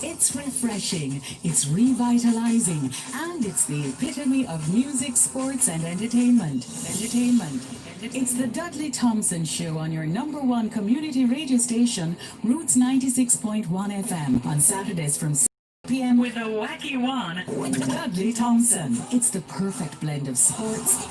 It's refreshing, it's revitalizing, and it's the epitome of music, sports, and entertainment. It's the Dudley Thompson Show on your number one community radio station, Roots 96.1 FM, on Saturdays from 6 p.m. with a wacky one. Dudley Thompson. It's the perfect blend of sports,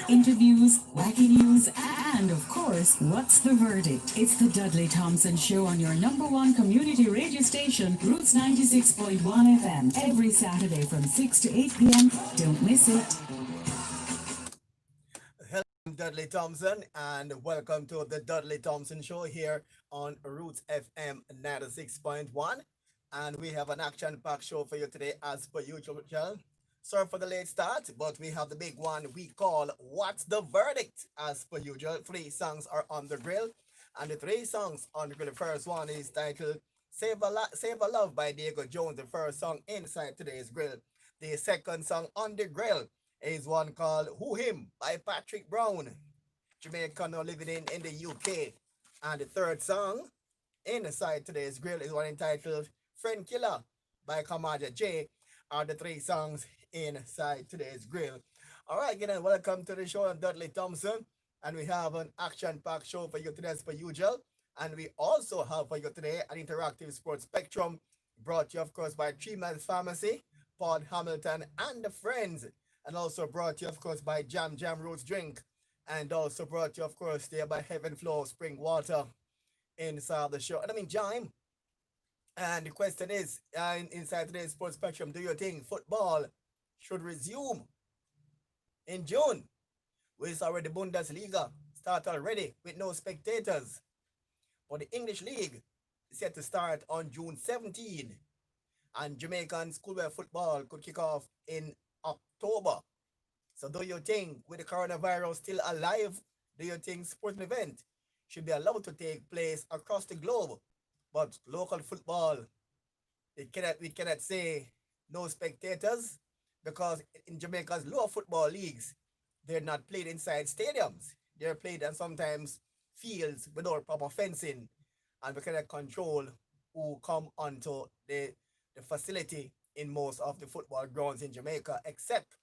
interviews, wacky news, and of course, what's the verdict? It's the Dudley Thompson Show on your number one community radio station, Roots 96.1 FM, every Saturday from 6 to 8 p.m. Don't miss it. Hello, I'm Dudley Thompson, and welcome to the Dudley Thompson Show here on Roots FM 96.1. And we have an action-packed show for you today, as per usual. Sorry for the late start, but we have the big one we call What's the Verdict? As per usual, 3 songs are on the grill. And the 3 songs on the grill, the first one is titled Save a Love by Diego Jones, the first song inside today's grill. The second song on the grill is one called Who Him by Patrick Brown, Jamaican now living in the UK. And the third song inside today's grill is one entitled Friend Killer by Kamaja J. Are the 3 songs inside today's grill. All right, again, welcome to the show. I'm Dudley Thompson, and we have an action-packed show for you today as per usual. And we also have for you today an interactive sports spectrum brought to you, of course, by 3 Man's Pharmacy, Paul Hamilton, and the Friends, and also brought to you, of course, by Jam Roots Drink, and also brought to you, of course, there by Heaven Flow Spring Water inside the show. And I mean, Jam. And the question is, inside today's sports spectrum, do you think football should resume in June? We saw already the Bundesliga start already with no spectators. But the English League is set to start on June 17. And Jamaican schoolboy football could kick off in October. So do you think, with the coronavirus still alive, do you think sporting event should be allowed to take place across the globe? But local football, we cannot say no spectators, because in Jamaica's lower football leagues, they're not played inside stadiums. They're played on sometimes fields without proper fencing, and we cannot control who come onto the facility in most of the football grounds in Jamaica, except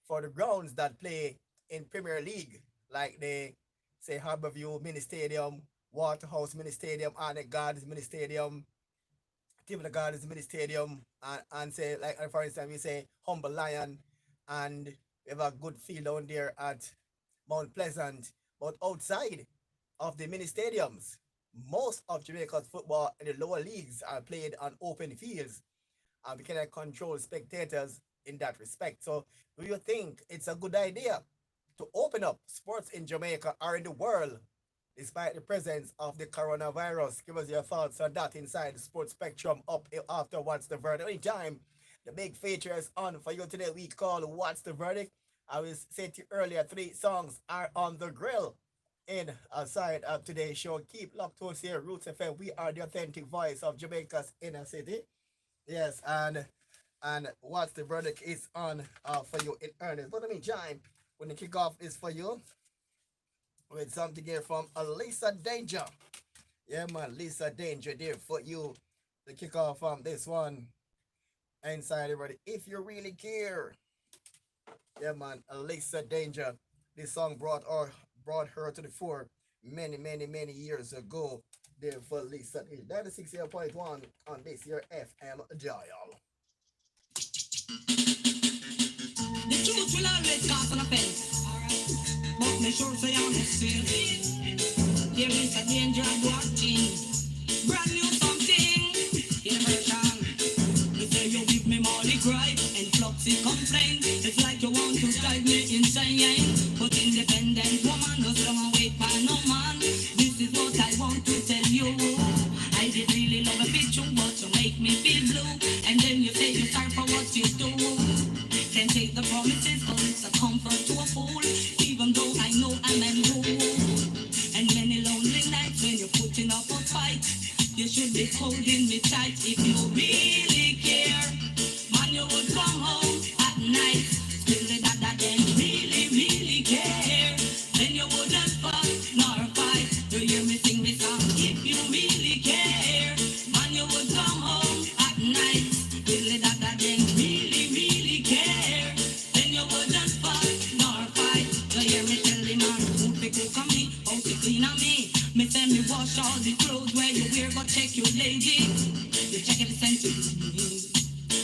for the grounds that play in Premier League, like the, say, Harbourview Mini Stadium, Waterhouse Mini Stadium, Arnett Gardens Mini Stadium, Tivoli Gardens Mini Stadium, and say, like, for instance, we say Humble Lion, and we have a good field down there at Mount Pleasant. But outside of the mini stadiums, most of Jamaica's football in the lower leagues are played on open fields, and we cannot control spectators in that respect. So do you think it's a good idea to open up sports in Jamaica or in the world despite the presence of the coronavirus? Give us your thoughts on that inside the sports spectrum up after What's the Verdict. Anytime the big feature is on for you today, we call What's the Verdict. I was saying to you earlier, 3 songs are on the grill in aside of today's show. Keep locked to us here, Roots FM. We are the authentic voice of Jamaica's inner city. Yes, and What's the Verdict is on for you in earnest. But I mean, time when the kickoff is for you with something here from Lisa Danger. Yeah, man, Lisa Danger there for you. The kickoff from this one inside everybody. If you really care. Yeah, man, Lisa Danger. This song brought her to the fore many years ago. There for Lisa. 96.1 on this here FM dial. The truth will always cause an offense. Alright. But make sure say I'm innocent. There is a danger watching. Brand new something in a version. You say you give me Molly cry and Floxy complain. It's like you want to drive me insane. But independent woman doesn't wait by no man. This is what I want to tell you. I did really love a picture, but you make me feel blue. And then you say you're sorry for what you do. Can't take the promises, cause it's a comfort to a fool. Even though I know I'm a fool. And many lonely nights when you're putting up a fight, you should be holding me tight. If you really care, man, you would come home at night. Still the that then really care. Then you wouldn't fuss nor fight. Do you hear me sing this song? If you really cook on me, how to clean on me. Me tell me wash all the clothes where you wear, go check your lady. You check every sense.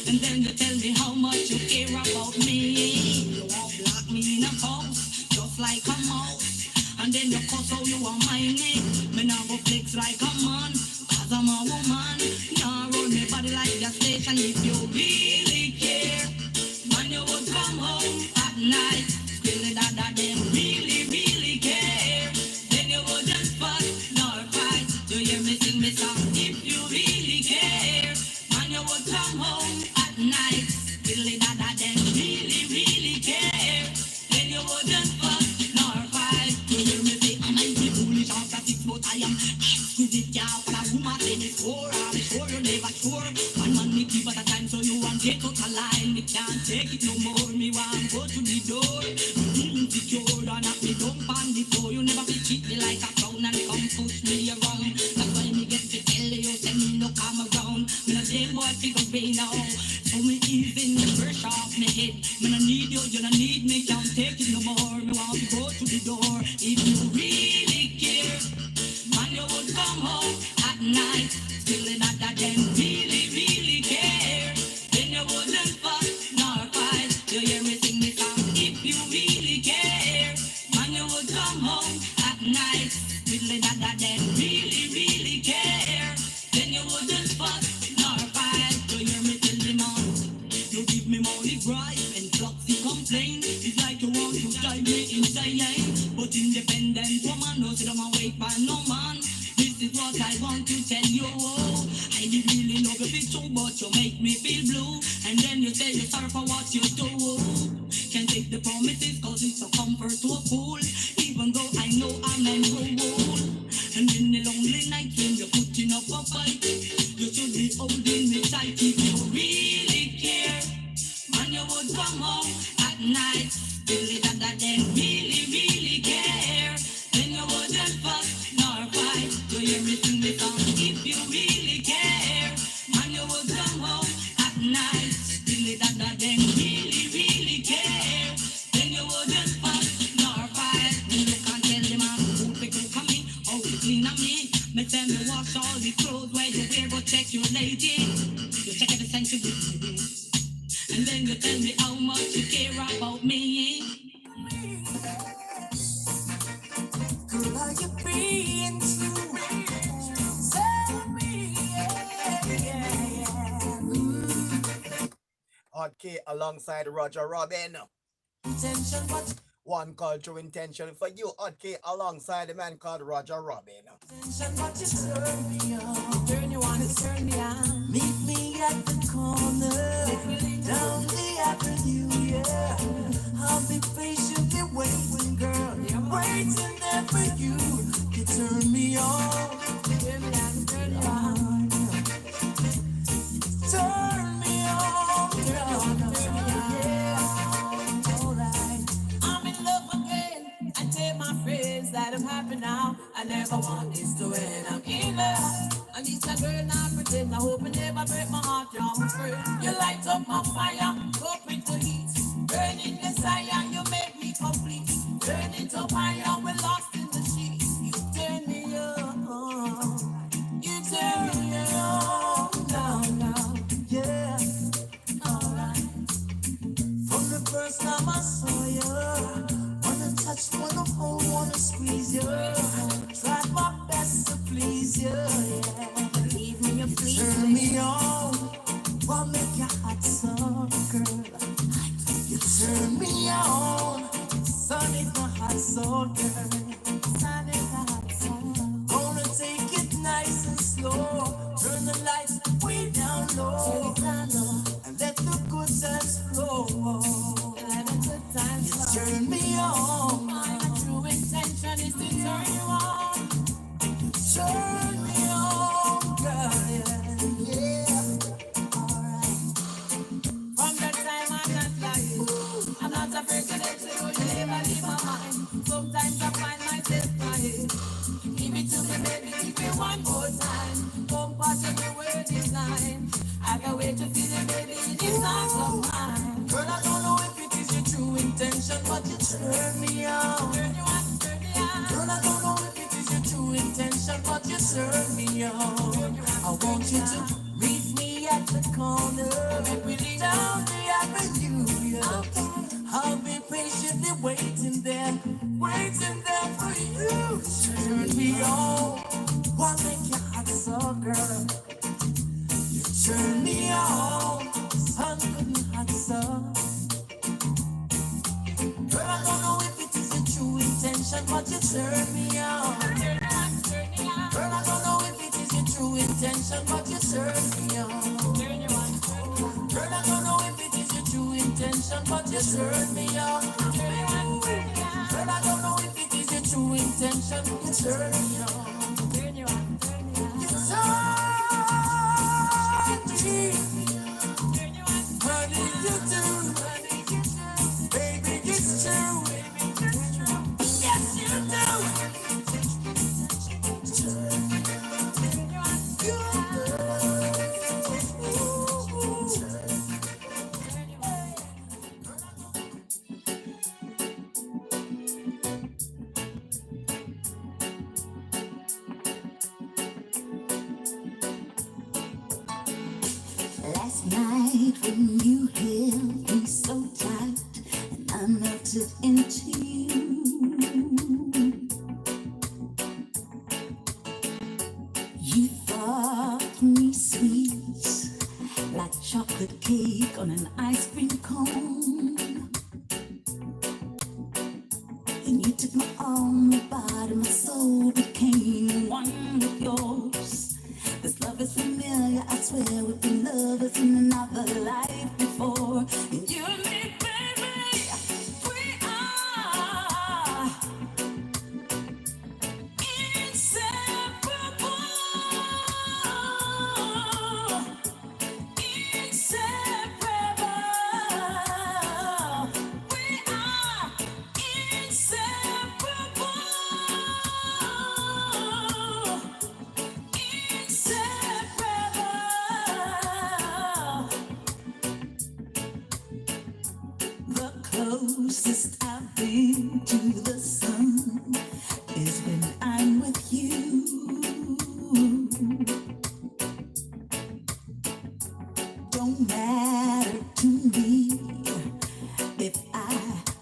And then you tell me how much you care about me. You won't block me in a house, just like a mouse. And then you cuss how you are mine me. Me now go flex like a man, cause I'm a woman. Now run me body like the station. If you really care, man, you would come home at night. Still that them really, really care. Then you wouldn't fuss nor fight. You hear me sing me song? If you really care, man, you would come home at night. Still that them really, really care. Then you wouldn't fuss nor fight. You hear me say I might be foolish after 6, but I am exquisite. Yeah, for a woman say me sure, I'm sure you never sure. One man me keep at a time, so you want get out of line. Me can't take it no more. Me want go to the door. Insecure, and knock me down on the floor. You never be treat me like a clown and come push me around. That's why me get to tell you, send me no come around. Me no jail boy figure be now. So me easing the pressure off me head. Me no need you, you no need me. Can't take it no more. Me want to go to the door. If you really care, man, you would come home at night. Still not that them really, really care. Then you wouldn't fuss nor fight. You hear me sing me song? If you really care, man, you would come home at night. Still not that them really, really care. Then you wouldn't fuss nor fight. You hear me tell me man? You give me money bright and flopsy complain. It's like you want to drive me insane. But independent woman knows that I'm awake by no man. This is what I want to tell you. I did really love you bit too, but you make me feel blue. And then you say you're sorry for what you do. Can't take the promises cause it's a comfort to a fool. Even though I know I'm a rule. And in the lonely night when you're putting up a fight, you should be holding me tight. If you really care, man, you would come home at night. Really that then really, really care. Then you wouldn't fuss nor fight. Do you hear me sing the song? If you really care, man, you would come home at night. Really that then really, really care. Then you wouldn't fuss nor fight. You can't tell the man who pick up on me, how to clean on me. Me tell me wash all the clothes where you wear, go check your lady. You check every sensitivity. And then you tell me how much you care about me. Girl, are you free and true? Tell me, yeah. Hot K alongside Roger Robin. Intention, what One called True Intention for you. Hot K alongside the man called Roger Robin. intention, what you turn me on. Turn you on, it's turn me on. Meet me at the corner, down the avenue, yeah. I'll be patiently waiting, girl. Waiting there for you. You turn me on. Turn me on, turn me on. Turn me on, turn me on, turn me on, yeah. Alright. I'm in love again. I tell my friends that I'm happy now. I never want this to end. I'm in love. I need a girl not pretend. I hope it never break my heart, you're my friend. You light up my fire, up into heat. Burning desire, you make me complete. Turn into fire, we're lost in the sheets. You turn me on. You turn me on. Now, yeah. Alright. From the first time I saw you, wanna touch, wanna hold, wanna squeeze you. Tried my best to please you, yeah. Believe me, you please turn me on. What make your heart so, girl? You turn me on. Sun is my hot soul, girl. Sun is my hot soul. Gonna take it nice and slow. Turn the lights way down low. And let the good times flow. Let the good times flow. You turn me on. My true intention is to turn you on. Turn me on, girl. Yeah. Alright. From that time I'm not lying. I'm not afraid to let you go. You never leave my mind. Sometimes I find myself crying. Give it to me, baby, give me one more time. Come part of the word design. I can't wait to feel it, baby, it is not of mine. Girl, I don't know if it is your true intention, but you turn me on. Turn you on, turn me on. corner. Down the avenue, yeah. I'll be patiently waiting there for you. Turn me on, what make your heart so, girl? You turn me on, sun couldn't hot so. Girl, I don't know if it is your true intention, but you turn me on. Girl, I don't know if it is your true intention, but you turn me on. Girl, I don't know if it is your true intention, but you turn me on. Girl, I don't know if it is your true intention, you turn me on. You turn me. What did you do? Baby, it's true. Yes, you Last night when you held me so tight and I melted into you, you thought me sweet like chocolate cake on an ice cream cone, and you took my arm, my body, my soul became one with yours. This love is familiar, I swear we've been lovers in another life before. And you and me, baby, we are inseparable. Inseparable. We are inseparable. The closest I've been to the sun is when I'm with you. Don't matter to me if I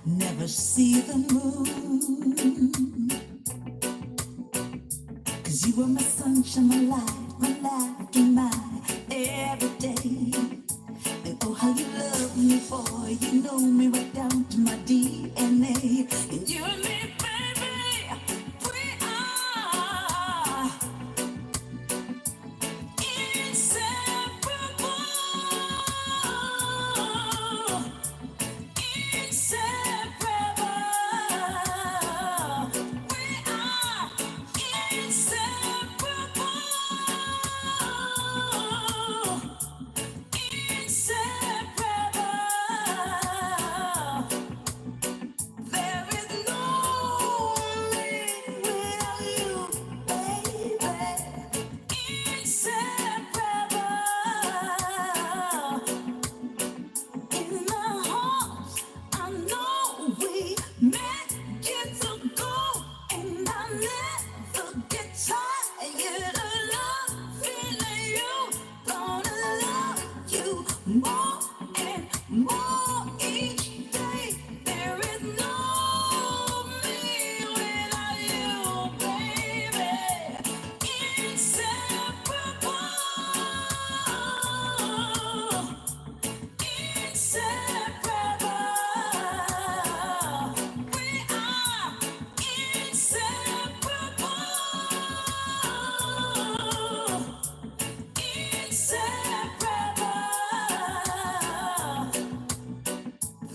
never see the moon, 'cause you are my sunshine, my laughter, my everyday. And oh, how you love me, boy, you know me right down to my DNA. And you and me, baby, we are inseparable. Inseparable. We are inseparable. More and more each day. There is no me without you, baby. Inseparable. Inseparable. We are inseparable. Inseparable.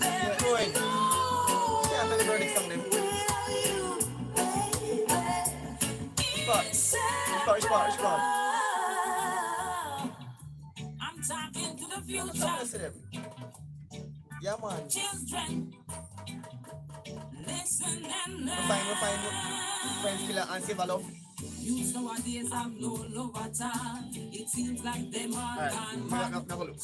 Yeah, going. Yeah, I'm gonna burn song then. Spot. I'm talking to the I'm future. talking to them. Yeah, man. Children, listen and learn. We find Friends Killer and Silver Love. Youth nowadays have no love at all. It seems like them are Alright, gone now mad. have a look.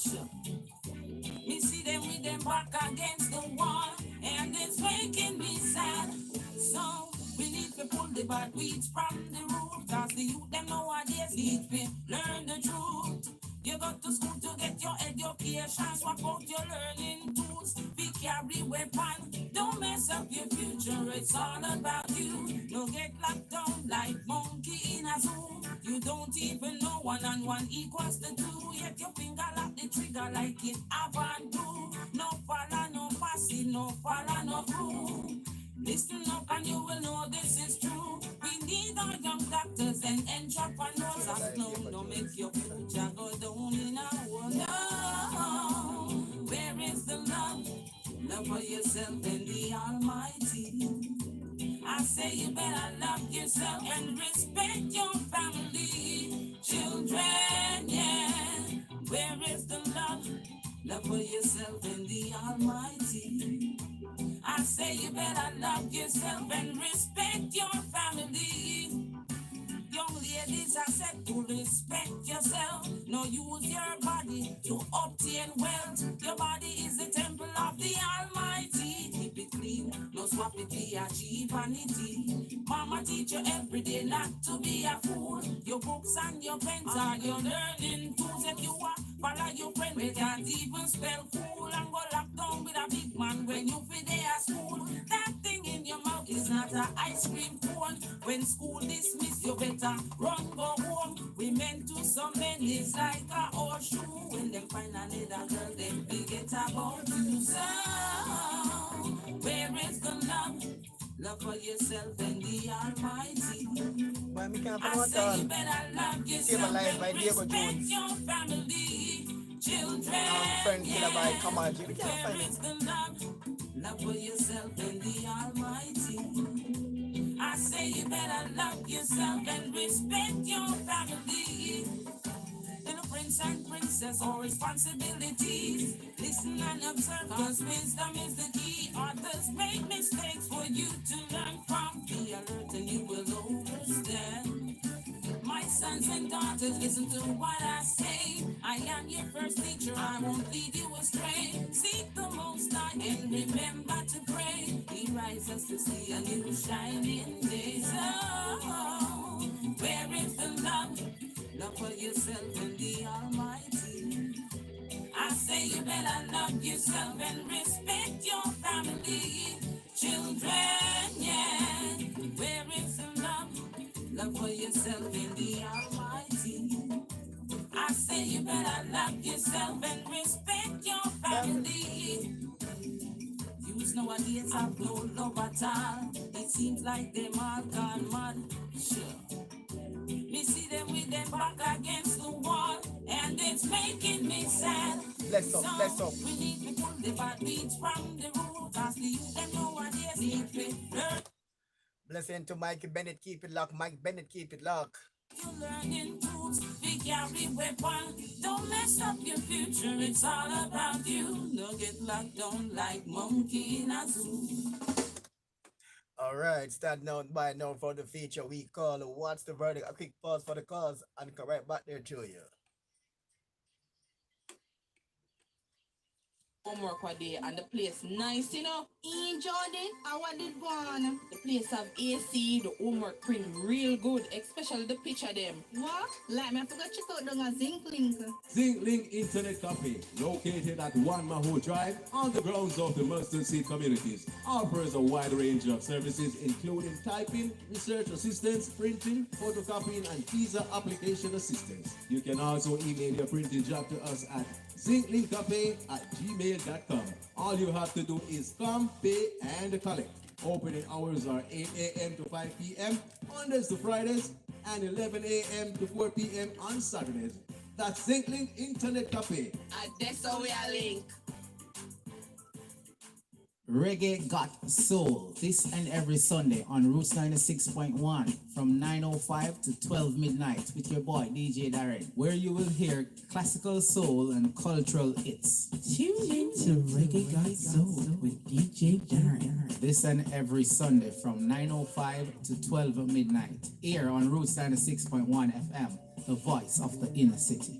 Me see them with them back against the wall, and it's making me sad. So we need to pull the bad weeds from the root, cause the youth them nowadays need to learn the truth. You go to school to get your education. Swap out your learning tools. Be carry weapon. Don't mess up your future. It's all about you. Don't get locked down like monkey in a zoo. You don't even know 1 and 1 equals to 2. Yet your finger lock the trigger like it avant do. No follow, no passing, no follow, no crew. Listen up and you will know this is true. We need our young doctors and entrepreneurs. No, make your future go down in a hole. No, where is the love? Love for yourself and the Almighty. I say you better love yourself and respect your family, children, yeah. Where is the love? Love for yourself and the Almighty. I say you better love yourself and respect your family. Young ladies, I said to respect yourself. No, use your body to obtain wealth. Your body is the temple of the Almighty. Keep it clean, no swap it to achieve vanity. Mama teach you every day not to be a fool. Your books and your pens are your learning tools. If you are follow your friend, we can't even spell cool. And go lock down with a big man when you fit there at school. That thing in your mouth is not an ice cream cone. When school dismiss, you better run, go home. We meant to some men, it's like a horseshoe. When them find another girl, them forget about you. So, where is the love? Love for yourself and the Almighty. Man, me can't I promote say all. you better love Save a yourself life by and Diego respect Jones. your family, children. Friend killer by Kamaji. We can't Where find is it. the love? Love for yourself and the Almighty. I say you better love yourself and respect your family. Little prince and princess, all responsibilities. Listen and observe, cause wisdom is the key. Others make mistakes for you to learn from. Be alert and you will understand. My sons and daughters, listen to what I say. I am your first teacher, I won't lead you astray. Seek the Most High and remember to pray. He rises to see a new shining day. So, where is the love? Love for yourself and the Almighty. I say you better love yourself and respect your family, children, yeah. Where is the love? Love for yourself and the Almighty. I say you better love yourself and respect your family. Youths nowadays have no love at all. It seems like them all gone mad. Sure. Me see them with their back against the wall, and it's making me sad. Bless up, bless up. We need to pull the bad weeds from the root, as the youth them nowadays need to learn. Blessing to Mike Bennett, keep it locked. Mike Bennett, keep it locked. You learning tools, we carry weapon. Don't mess up your future, it's all about you. Don't get locked down like monkey in a zoo. All right, starting out by now for the feature we call What's the Verdict? A quick pause for the cause and come right back there to you. Homework one day and the place nice, you know. Jordan, how what did go on? The place have AC, the homework print real good, especially the picture them. What? Like me, I forgot check out the Zinc Link. Zinc Link Internet Cafe, located at 1 Maho Drive on the grounds of the Mustard Seed Communities, offers a wide range of services including typing, research assistance, printing, photocopying, and visa application assistance. You can also email your printing job to us at zinclinkcafe@gmail.com. All you have to do is come, pay, and collect. Opening hours are 8 a.m. to 5 p.m. Mondays to Fridays, and 11 a.m. to 4 p.m. on Saturdays. That's Zinc Link Internet Cafe. And that's how we are link. Reggae Got Soul, this and every Sunday on Roots 96.1 from 9:05 to 12 midnight with your boy DJ Darren, where you will hear classical soul and cultural hits. Tune in to Reggae Got Soul with DJ Darren. This and every Sunday from 9:05 to 12 midnight, here on Roots 96.1 FM, the voice of the inner city.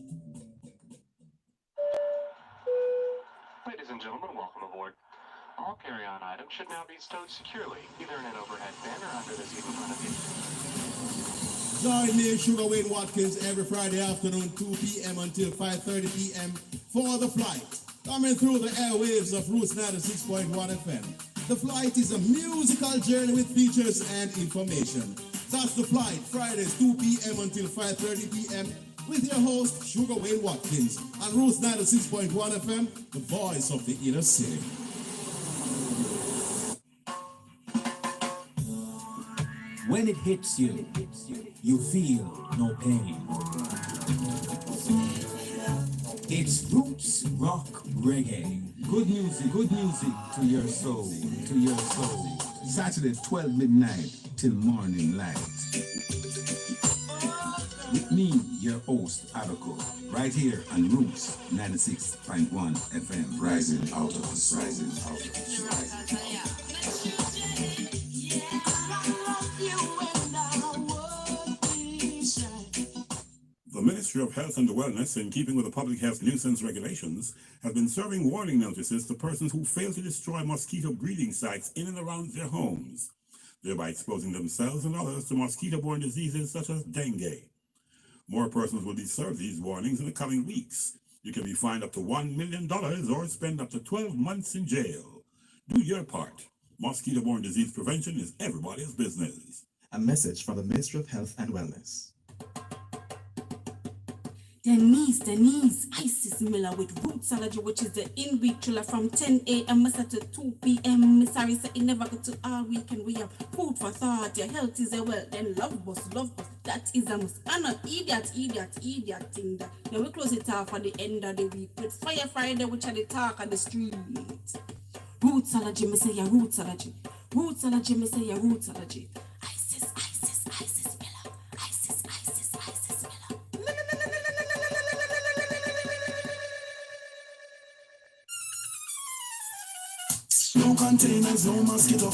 Ladies and gentlemen, welcome aboard. All carry-on items should now be stowed securely, either in an overhead bin or under the seat in front of you. Join me, Sugar Wayne Watkins, every Friday afternoon, 2 p.m. until 5:30 p.m. for The Flight. Coming through the airwaves of Roots 96.1 FM. The Flight is a musical journey with features and information. That's The Flight, Fridays, 2 p.m. until 5:30 p.m. with your host, Sugar Wayne Watkins, on Roots 96.1 FM, the voice of the inner city. When it hits you, you feel no pain. It's Roots Rock Reggae. Good music to your soul, to your soul. Saturday, 12 midnight till morning light. With me, your host, Abako, right here on Roots 96.1 FM, rising out of the rising out of the rising out. The Ministry of Health and Wellness, in keeping with the public health nuisance regulations, has been serving warning notices to persons who fail to destroy mosquito breeding sites in and around their homes, thereby exposing themselves and others to mosquito-borne diseases such as dengue. More persons will be served these warnings in the coming weeks. You can be fined up to $1 million or spend up to 12 months in jail. Do your part. Mosquito-borne disease prevention is everybody's business. A message from the Ministry of Health and Wellness. Denise, Isis Miller with Roots Allergy, which is the in-week thriller from 10 a.m. to 2 p.m. Miss Harry said it never go to all weekend. We have food for thought, your health is a wealth, then love bus. That is a must. And not idiot thing that. Then we close it off at the end of the week with Fire Friday, which are the talk on the street. Roots Allergy, me say your Roots Allergy. Roots Allergy, me say your Roots Allergy. Isis Miller. No containers, no mosquito,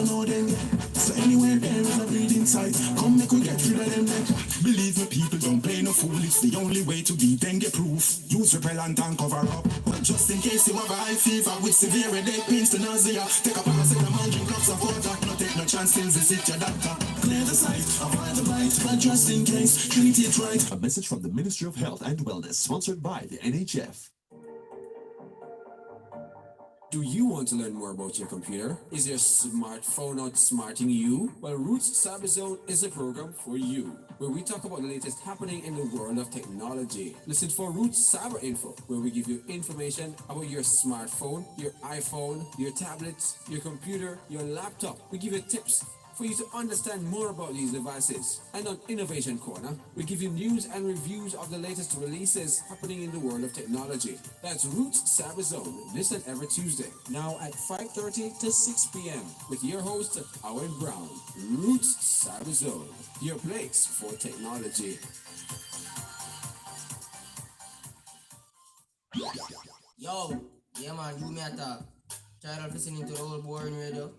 no dengue. So anywhere there is a breeding site, come make we get rid of them then. Believe me, people, don't play no fool. It's the only way to be dengue proof. Use repellent and cover up. But just in case you have a high fever with severe headache, pains to nausea, take a paracetamol, drink lots of water. No take no chance, still visit your doctor. Clear the site, avoid the bite, but just in case, treat it right. A message from the Ministry of Health and Wellness, sponsored by the NHF. Do you want to learn more about your computer? Is your smartphone outsmarting you? Well, Roots Cyber Zone is a program for you, where we talk about the latest happening in the world of technology. Listen for Roots Cyber Info, where we give you information about your smartphone, your iPhone, your tablets, your computer, your laptop. We give you tips for you to understand more about these devices. And on Innovation Corner, we give you news and reviews of the latest releases happening in the world of technology. That's Roots Cyber Zone. Listen every Tuesday, now at 5:30 to 6 p.m. with your host, Owen Brown. Roots Cyber Zone, your place for technology. Yo, yeah man, you me a talk. Try to listening to the old boring radio.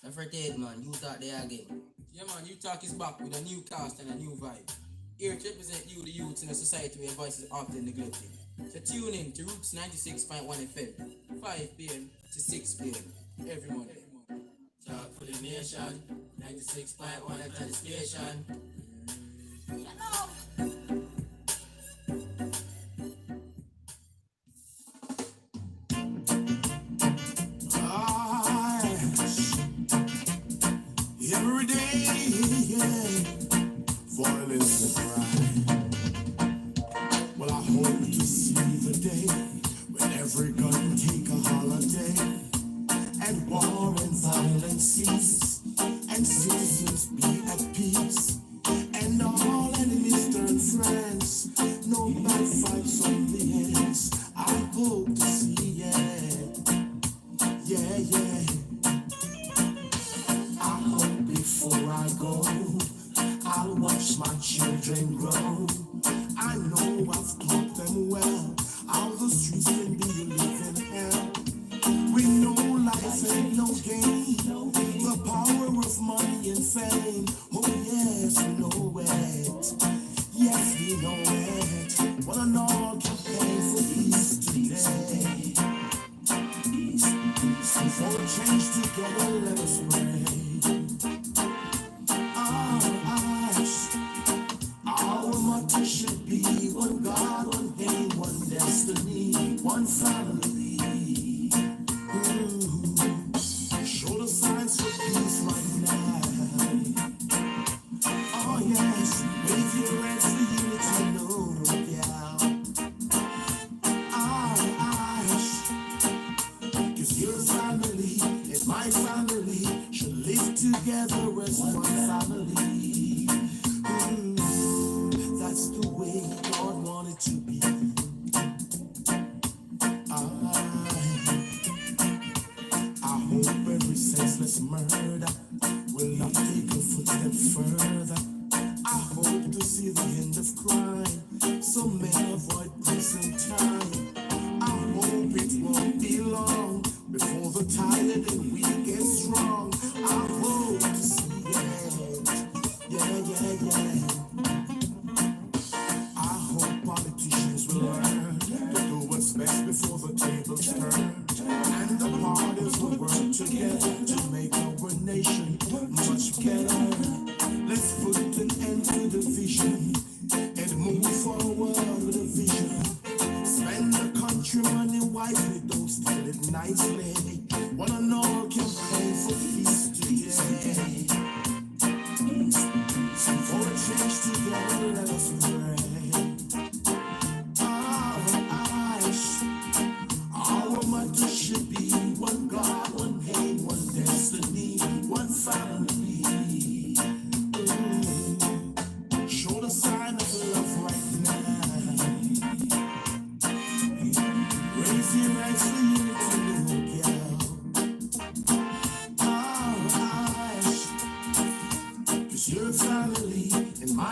Don't forget, man, you talk there again. Yeah, man, you talk is back with a new cast and a new vibe. Here to represent you, the youths in a society where voice is often neglected. So tune in to Roots 96.1 FM, 5 p.m. to 6 p.m. every morning. Talk for the nation, 96.1 at the station. Every day, yeah, violence and crime. Well, I hope to see the day when every gun take a holiday, and war and violence cease, and citizens be at peace, and all enemies turn friends. No bad fights on the ends. I hope to see, yeah. Before I go, I'll watch my children grow. I know I've taught them well. All the streets can be a living hell. We know life ain't no game. The power of money and fame. Oh yes, we know it. Yes, we know it. One and all can pay for peace today. For change together, let us pray.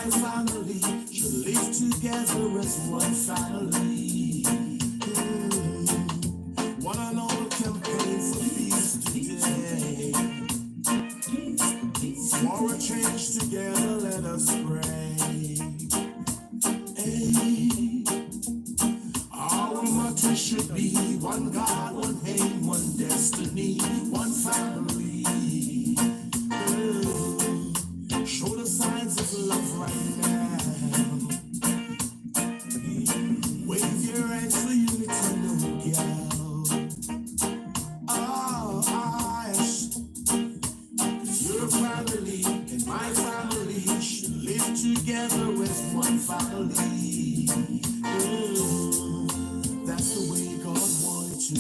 my family should live together as one family. One and all campaign for peace today. For a change together, let us pray. Hey. Our motto should be one God, one aim, one destiny, one family. Show the signs of love right now. Wave your hands for unity, no girl. Oh, eyes. Your family and my family should live together as one family. That's the way God wanted to be.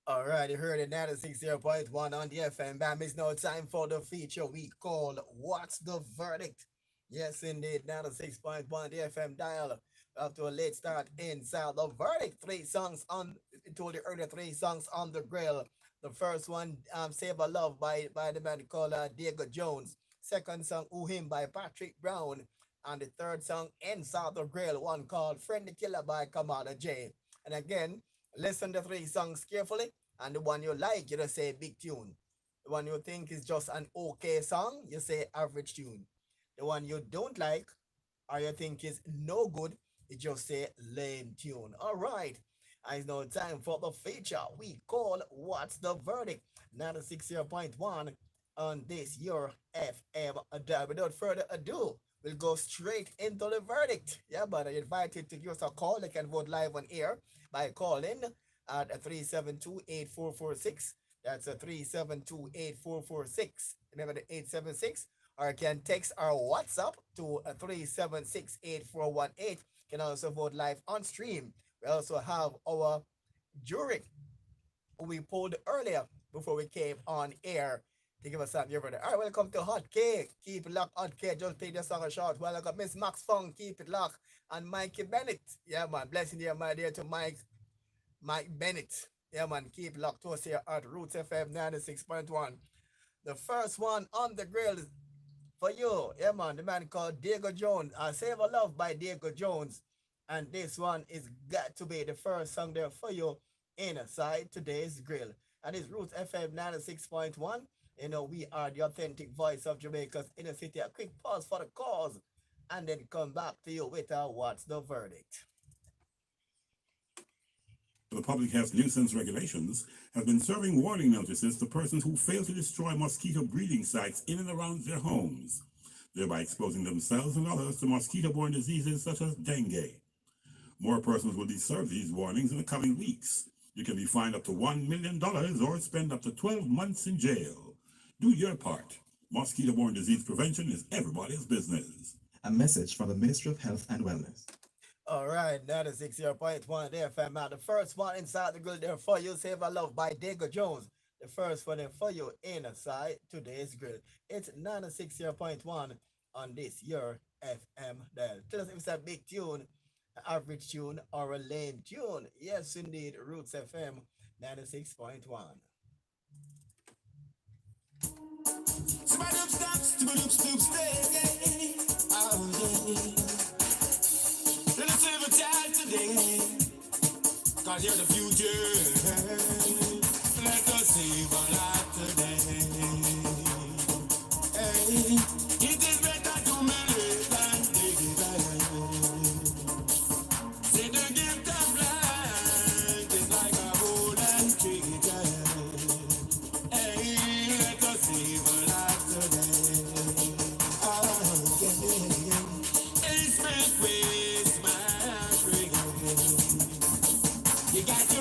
All right, you heard it now, the 60.1 on the FM. Bam, it's now time for the feature we call What's the Verdict? Yes, indeed, now the 6.1 the FM dial. After a late start inside the verdict, three songs on, told you earlier, three songs on the grill. The first one, Save a Love by the man called Diego Jones. Second song, Ooh Him by Patrick Brown. And the third song, Inside the Grill, one called Friend the Killer by Kamada J. And again, listen to three songs carefully, and the one you like, you just say big tune. The one you think is just an okay song, you say average tune. The one you don't like, or you think is no good, you just say lame tune. All right. And it's now time for the feature we call What's the Verdict? 96.1 on this your FM dial. Without further ado, we'll go straight into the verdict. Yeah, but I invite you to give us a call. You can vote live on air by calling at 372-8446. That's a 372-8446. Remember the 876. Or you can text our WhatsApp to 376-8418. You can also vote live on stream. We also have our jury who we pulled earlier before we came on air to give us something over there. All right, welcome to Hot Cake. Keep it locked, Hot Cake. Just play the song a short while. I got Miss Max Funk, Keep It Locked, and Mikey Bennett. Yeah, man. Blessing you, my dear, to Mike Bennett. Yeah, man. Keep it locked to us here at Roots FM 96.1. The first one on the grill is for you. Yeah, man. The man called Diego Jones. Save a Love by Diego Jones. And this one is got to be the first song there for you inside today's grill. And it's Roots FM 96.1. You know, we are the authentic voice of Jamaica's inner city. A quick pause for the cause, and then come back to you with our What's the Verdict. The public health nuisance regulations have been serving warning notices to persons who fail to destroy mosquito breeding sites in and around their homes, thereby exposing themselves and others to mosquito-borne diseases such as dengue. More persons will be served these warnings in the coming weeks. You can be fined up to $1 million or spend up to 12 months in jail. Do your part. Mosquito-borne disease prevention is everybody's business. A message from the Ministry of Health and Wellness. All right, now the 60.1 there, fam. The first one inside the grill there for you, Save a Love by Diego Jones. The first one there for you inside today's grill. It's 96.1 on this your FM dial. Tell us if it's a big tune, an average tune, or a lame tune. Yes, indeed, Roots FM 96.1. Today, cause you're the future. Let us save a lot today. Hey, it is better to marry than take it away. See the gift of life is like a golden ticket. Hey, let us save a lot today. It's make way. You got to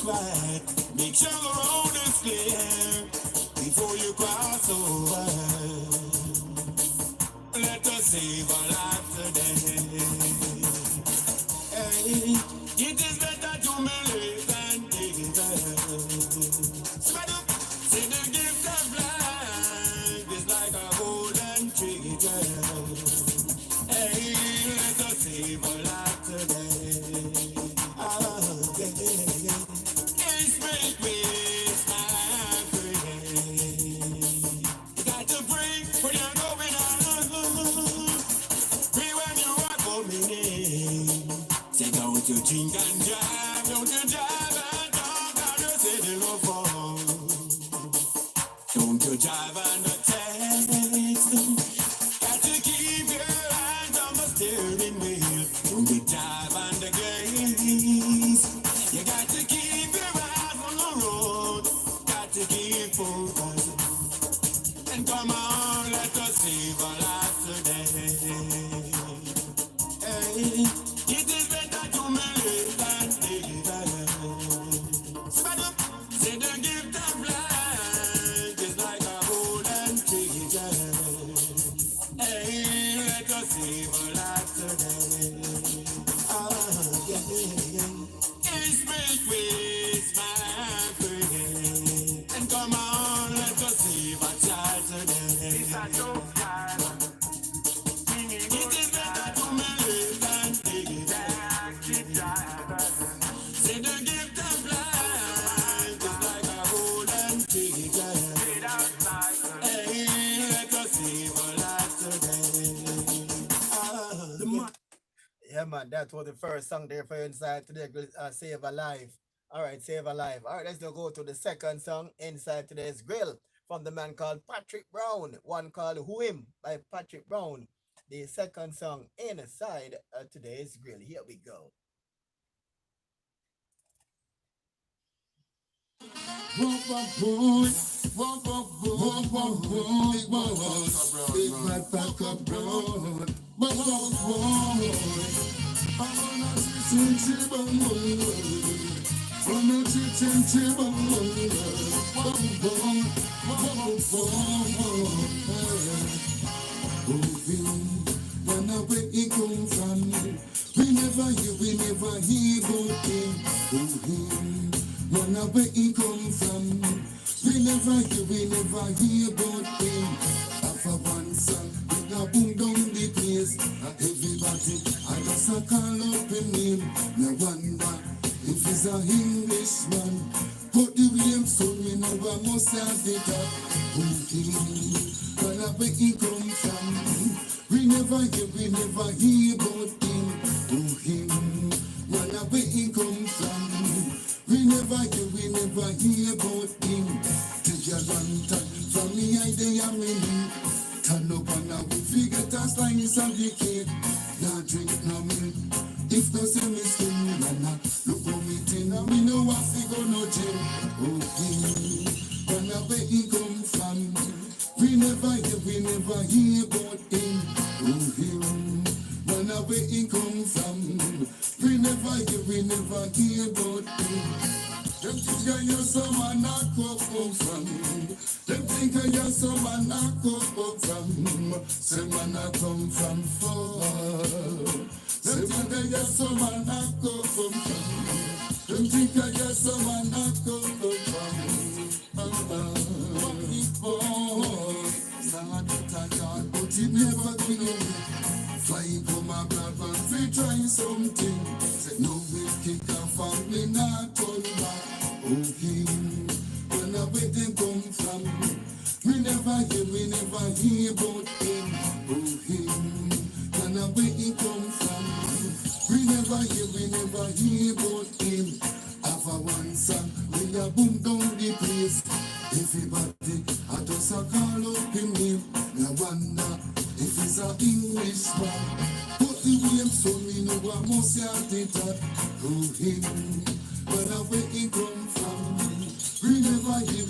quiet. Make sure the road is clear before you cross over. Let us save our life today. Hey, it is better to believe than give up. Say the gift of life is like a golden trigger. Hey, let us save our life today. Oh, yeah. It's make with my prayer. You got to pray when you're going on. Pray when you are coming in. Say don't you drink and drive, don't you drive and talk how you say the love for. Don't you drive and text. Got to keep your hands on the steering wheel. Don't you drive on the gaze. You got to keep your eyes on the road. Got to keep focused. And come on, let us save our lives today. Hey, it is better to believe than give up. Say the gift of life is like a golden trigger. Hey, let us save our lives today. Oh, yeah. It's make with my prayer. And come on, let us save our child today. It's a dope child. It is better to believe than give up. Say the gift of life is like a golden trigger. Hey, let us save our lives today. Yeah, man, that was the first song there for you inside today. Save a Life. All right, Save a Life. All right, let's now go to the second song inside today's grill from the man called Patrick Brown. One called Who Him by Patrick Brown. The second song inside today's grill. Here we go. Big bad pack up brown. When where he come from, we never hear about him. When where he come from, we never hear about him. After one song, we a boom down the place. Everybody, I just a call up him name. No wonder if he's a Englishman. But the way so we know I must have it up. When where he come from, we never hear about him. When where he come from, we never hear about him. Take your lantern from me, I day am in. Turn up and now we figure that's like it's a decade. Now drink no milk, if no say me skin, nah. Look how me tin, and me know I figure no gym. When where he come from, we never hear about him. When where he come from, we never hear about him. Them think you're someone I come from. Them think you're someone I come from. Someone I come from far. Them think you're someone I come from. Them think you're someone I come from. But it never been on me. Flying from my blood and free trying something. Say no way kick off and me not turn back. Okay, when I where them come from, we never hear about him. Okay, when I where he come from, we never hear about him. After one song, we a boom down the place. Everybody, I just a call up him name. I wonder if he's a Englishman. But the way so me know I must have it up. Oh him, but where he come from, we never hear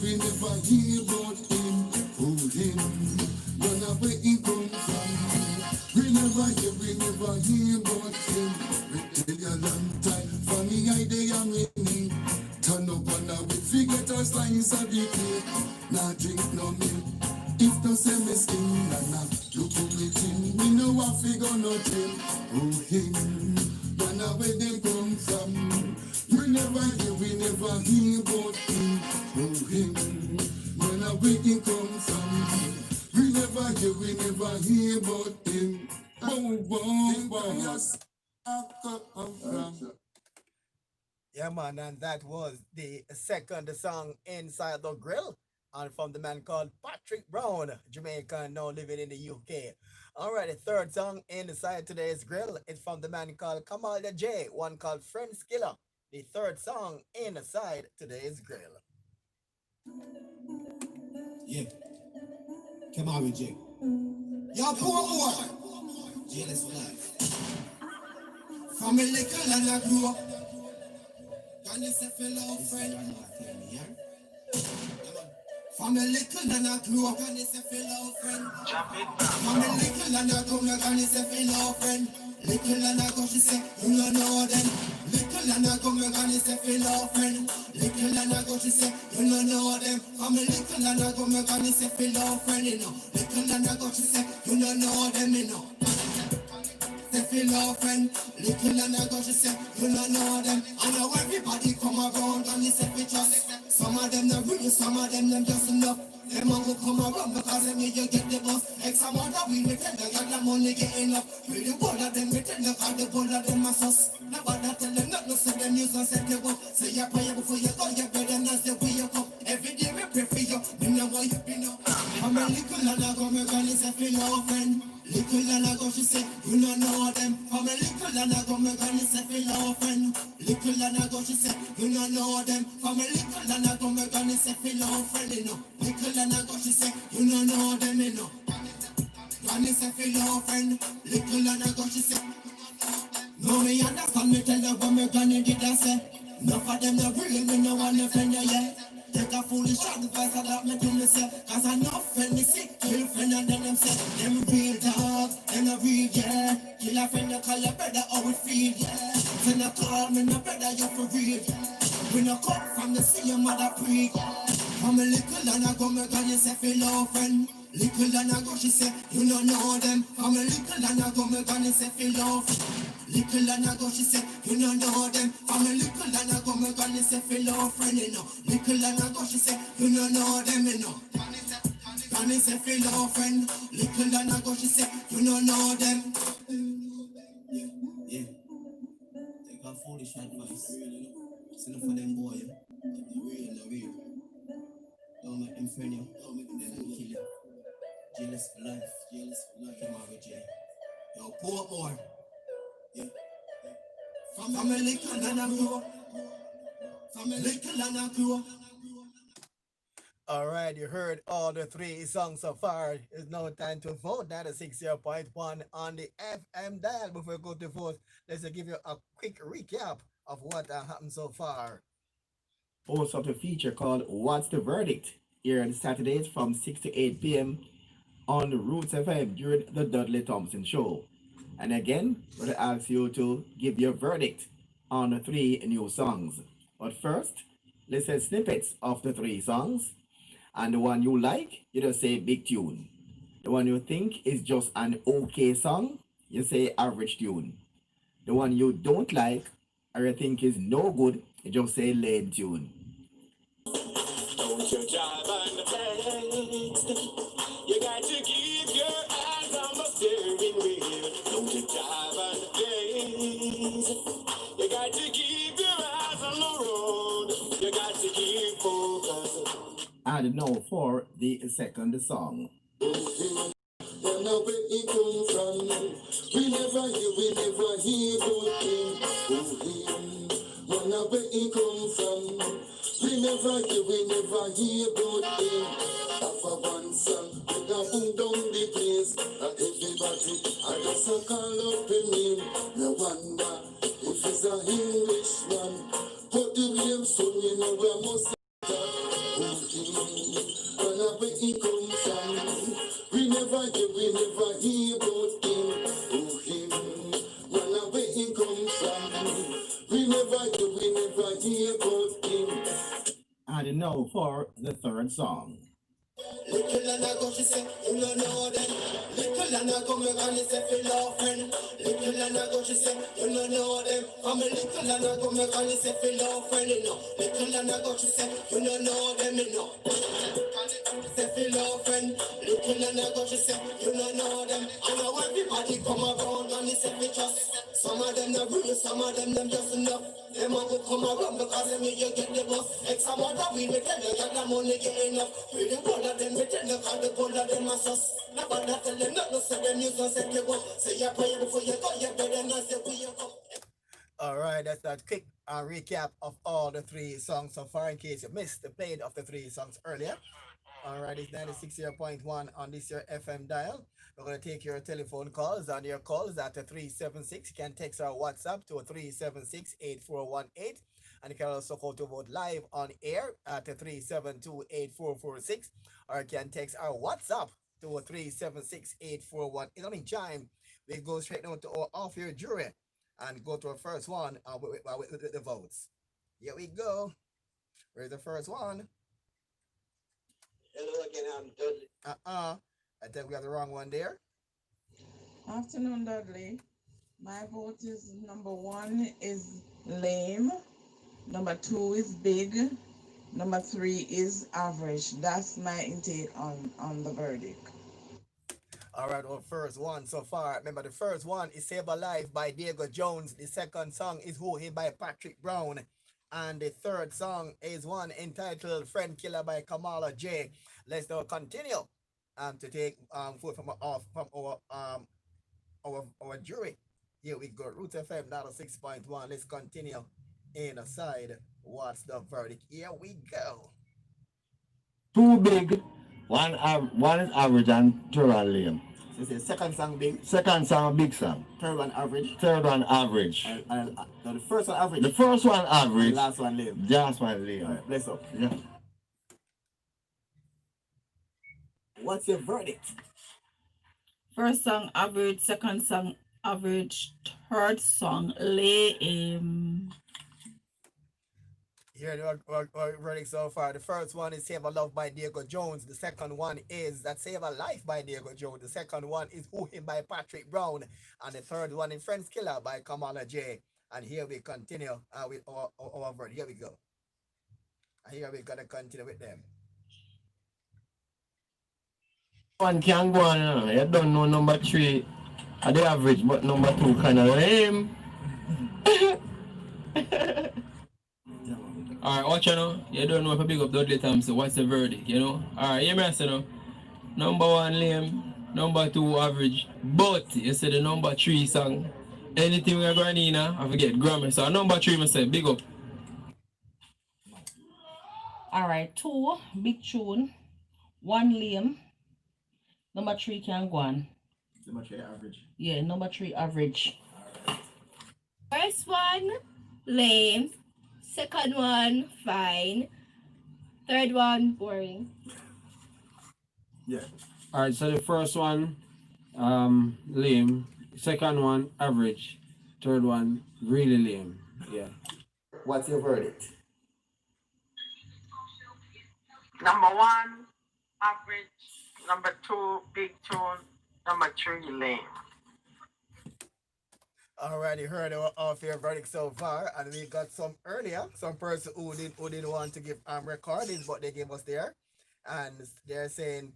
about him. Oh him, but where he come from, we never hear about him. We tell you a long time, for me I day am winning. Turn a slice of the cake. Nah drink no milk. If no say me skin, nah look at me chin. Me know what figure no gym. Oh him, nah where them come from. We never hear about him. Oh him, nah where he come from. We never hear about him. Yes. Yeah, man, and that was the second song Inside the Grill, and from the man called Patrick Brown, Jamaican, now living in the UK. All right, the third song Inside Today's Grill is from the man called Kamal the J, one called Friend Skiller. The third song Inside Today's Grill. Yeah, come on with Jay. Y'all poor more. Jealous for life. From a little and I grew up. Can you say fellow friend? From a little and I grew up. Can you say fellow friend? From a little and I come here. Can you say fellow friend? Little and I go, she say, you don't know them. Little and I come here. Can you say fellow friend? Little and I go, she say, you don't know them. From a little and I come here. Can you say fellow friend? You know. Little and I go, she say, you don't know them. You know. Say fellow friend, little and I go, she say, you don't know them. I know everybody come around and they say we just. Some of them not real, some of them just enough. Them a go come around because they make you get the bus. X amount of we tell them got the money getting up. Really bold of them, we tell them got the bold of them a sus. Nobody tell them not to say them use and set you up. Say your prayer before you go, your bread and that's the way you come. Every day we pray for you, we know why you be know. I'm a little and I go, me granny say fellow friend. Little and I go, she say, you don't know them. From a little and I go, me granny say fellow friend. Little and I go, she say, you don't know them. From a little and I go, me granny say fellow friend, you know. Little and I go, she say, you don't know them, you know. Granny say fellow friend. Little and I go, she say, no me understand me tell you what me granny did I say. Enough of them not real, me no want to friend you yet. Take a foolish advice that me do me say. Cause I know friend me sick, kill friend and then them say. Them real dog, them a real yeah. Kill a friend you call your brother how it feel yeah. Send a call me no brother you for real yeah. We no come from the sea your mother pre yeah. From a little and I go me granny say fellow friend. Little and I go she say you don't know them. From a little and I go me granny say fellow friend. Little and I go, she say, you don't know them. From a little and I go, my granny say, fellow friend, you know. Little and I go, she say, you don't know them, you know. Granny say, fellow friend. Little and I go, she say, you don't know them. Yeah. Take a foolish advice. Send it for them boy, yeah. Real. Don't make them friend you. Don't make them kill you. Jealous for life. Come on with Jay. Yo, poor boy. Yeah. From a little and I grew up. From a little and I grew up. All right, you heard all the three songs so far. It's now time to vote. That is 60.1 on the FM dial. Before we go to vote, let's give you a quick recap of what happened so far. Host of the feature called What's the Verdict? Here on Saturdays from 6 to 8 p.m. on the Roots FM during the Dudley Thompson Show. And again, we're going to ask you to give your verdict on the three new songs. But first, let's say snippets of the three songs. And the one you like, you just say big tune. The one you think is just an okay song, you say average tune. The one you don't like or you think is no good, you just say lame tune. Don't you drive on the fence. You got to keep your eyes on the steering wheel. Don't you drive on the fence. You got to keep your eyes on the road. You got to keep focused. And now for the second song. When I where he come from, we never hear about him. When I where he come from, we never hear about him. After one song, we got boom down the place. Everybody, I just a call up him name. No wonder if he's an Englishman, but the name so we know we must. When I where he come from, we never hear about him. When I where he come from, we never hear about him. And now for the third song. Little and I go, she say, you don't know them. Little and I go, me granny say, feel our friend. Little and I go, she say, you don't know them. From a little and I go, me granny say, feel our friend, you know. Little and I go, she say, you don't know them, you know. Say, feel our friend. Little and I go, she say, you don't know them. I know everybody come around and they say, we trust. Some of them not real, some of them just enough. Them a go come around because them you get the bus. X amount of weed, me tell you, got the money get enough. With the gold of them, me tell you, cause the gold of them a sus. Nobody tell them nothing, say them use don't set you up. Say your prayer before you go, you better not say where you go. All right, that's that quick recap of all the three songs so far in case you missed the play of the three songs earlier. All right, it's 96.1 on this your FM dial. We're going to take your telephone calls and your calls at 376. You can text our WhatsApp to 376-8418. And you can also call to vote live on air at 372-8446. Or you can text our WhatsApp to 376-8418. I mean, time, we go straight now to our off your jury and go to our first one with the votes. Here we go. Where's the first one? Hello again, I'm Dudley. I think we have the wrong one there. Afternoon, Dudley. My vote is number 1 is lame. Number 2 is big. Number 3 is average. That's my intake on the verdict. All right, well, first one so far. Remember, the first one is Save a Life by Diego Jones. The second song is Who He by Patrick Brown. And the third song is one entitled Friend Killer by Kamala J. Let's now continue to take food from our jury. Here we go. Root FM 6.1. Let's continue inside. What's the verdict? Here we go. Two big, one is average and third one lame. So the second song big. Second song a big song. Third one average. Third one average. No, the first one average. The first one average. The last one lame. The last one lame. All right, bless up. Yeah. What's your verdict? First song average, second song average, third song lame. Here our verdict so far. The first one is Save a Love by Diego Jones. The second one is That Save a Life by Diego Jones. The second one is Who Him by Patrick Brown. And the third one is Friends Killer by Kamala J. And here we continue with our verdict. Here we go. And here we're going to continue with them. One can go on, you don't know number 3 at the average, but number 2 kind of lame. Alright, watch you know. You don't know if I big up Dudley Thompson. What's the verdict, you know? Alright, hear me I say no. Number 1 lame, number 2 average. But you say the number 3 song. Anything we are going in, I forget grammar. So number 3 I say big up. Alright, 2 big tune, 1 lame. Number 3 can go on. Number 3 average. Yeah, number 3 average. First one, lame. Second one, fine. Third one, boring. Yeah. Alright, so the first one, lame. Second one, average. Third one, really lame. Yeah. What's your verdict? Number 1, average. Number 2, big tune. Number 3, lame. Alrighty, heard of your verdict so far, and we got some earlier, some person who didn't want to give recordings, but they gave us there, and they're saying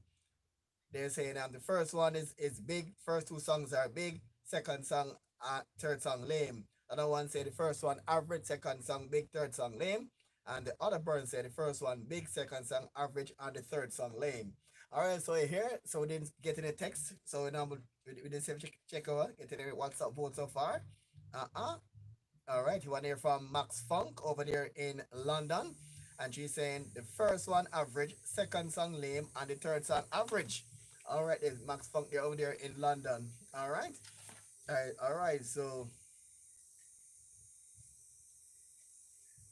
the first one is big, first 2 songs are big, second song, third song lame. Another one say the first one average, second song big, third song lame, and the other person said the first one big, second song average, and the third song lame. All right, so here, so we didn't get any text, so now we didn't check over, get any WhatsApp vote so far. All right, you want to hear from Max Funk over there in London, and she's saying the first one average, second song lame, and the third song average. All right, there's Max Funk there over there in London. All right, all right, so.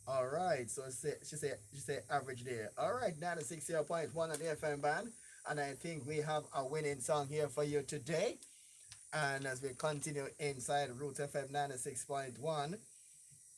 All right, so she said average there. All right, 96.1 on the FM band. And I think we have a winning song here for you today. And as we continue inside Roots FM 96.1,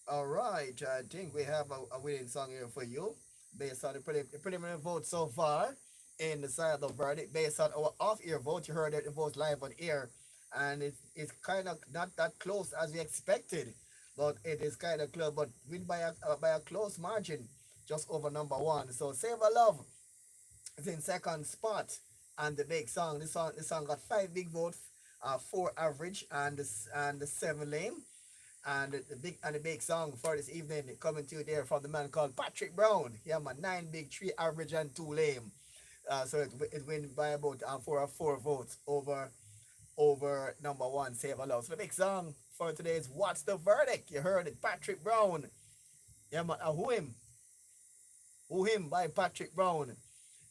all right, I think we have a winning song here for you. based on the preliminary vote so far in the side of the verdict. Based on our off-air vote, you heard that the vote live on air, and it's kind of not that close as we expected, but it is kind of close, but win by a close margin, just over number one. So Save a Love is in second spot, and the big song. This song got five big votes, four average, and the seven lame. And the big song for this evening coming to you there from the man called Patrick Brown. Yeah, man, nine big, three average, and two lame. So it win by about four votes over number one, Save a Love. So the big song for today is What's the Verdict? You heard it, Patrick Brown. Yeah, man, Who Him by Patrick Brown.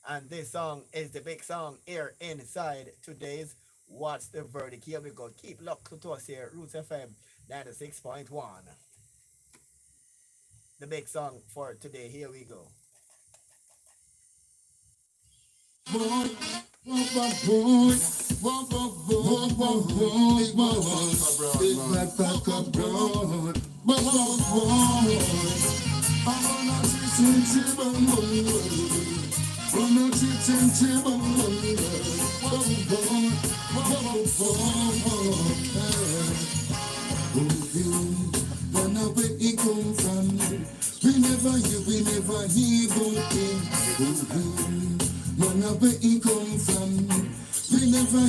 And this song is the big song here inside today's What's the Verdict. Here we go. Keep locked to us here, Roots FM 96.1. The big song for today. Here we go. Big bad pack of broad. I wanna where he come from. We never hear about him. Man, where he come from. We never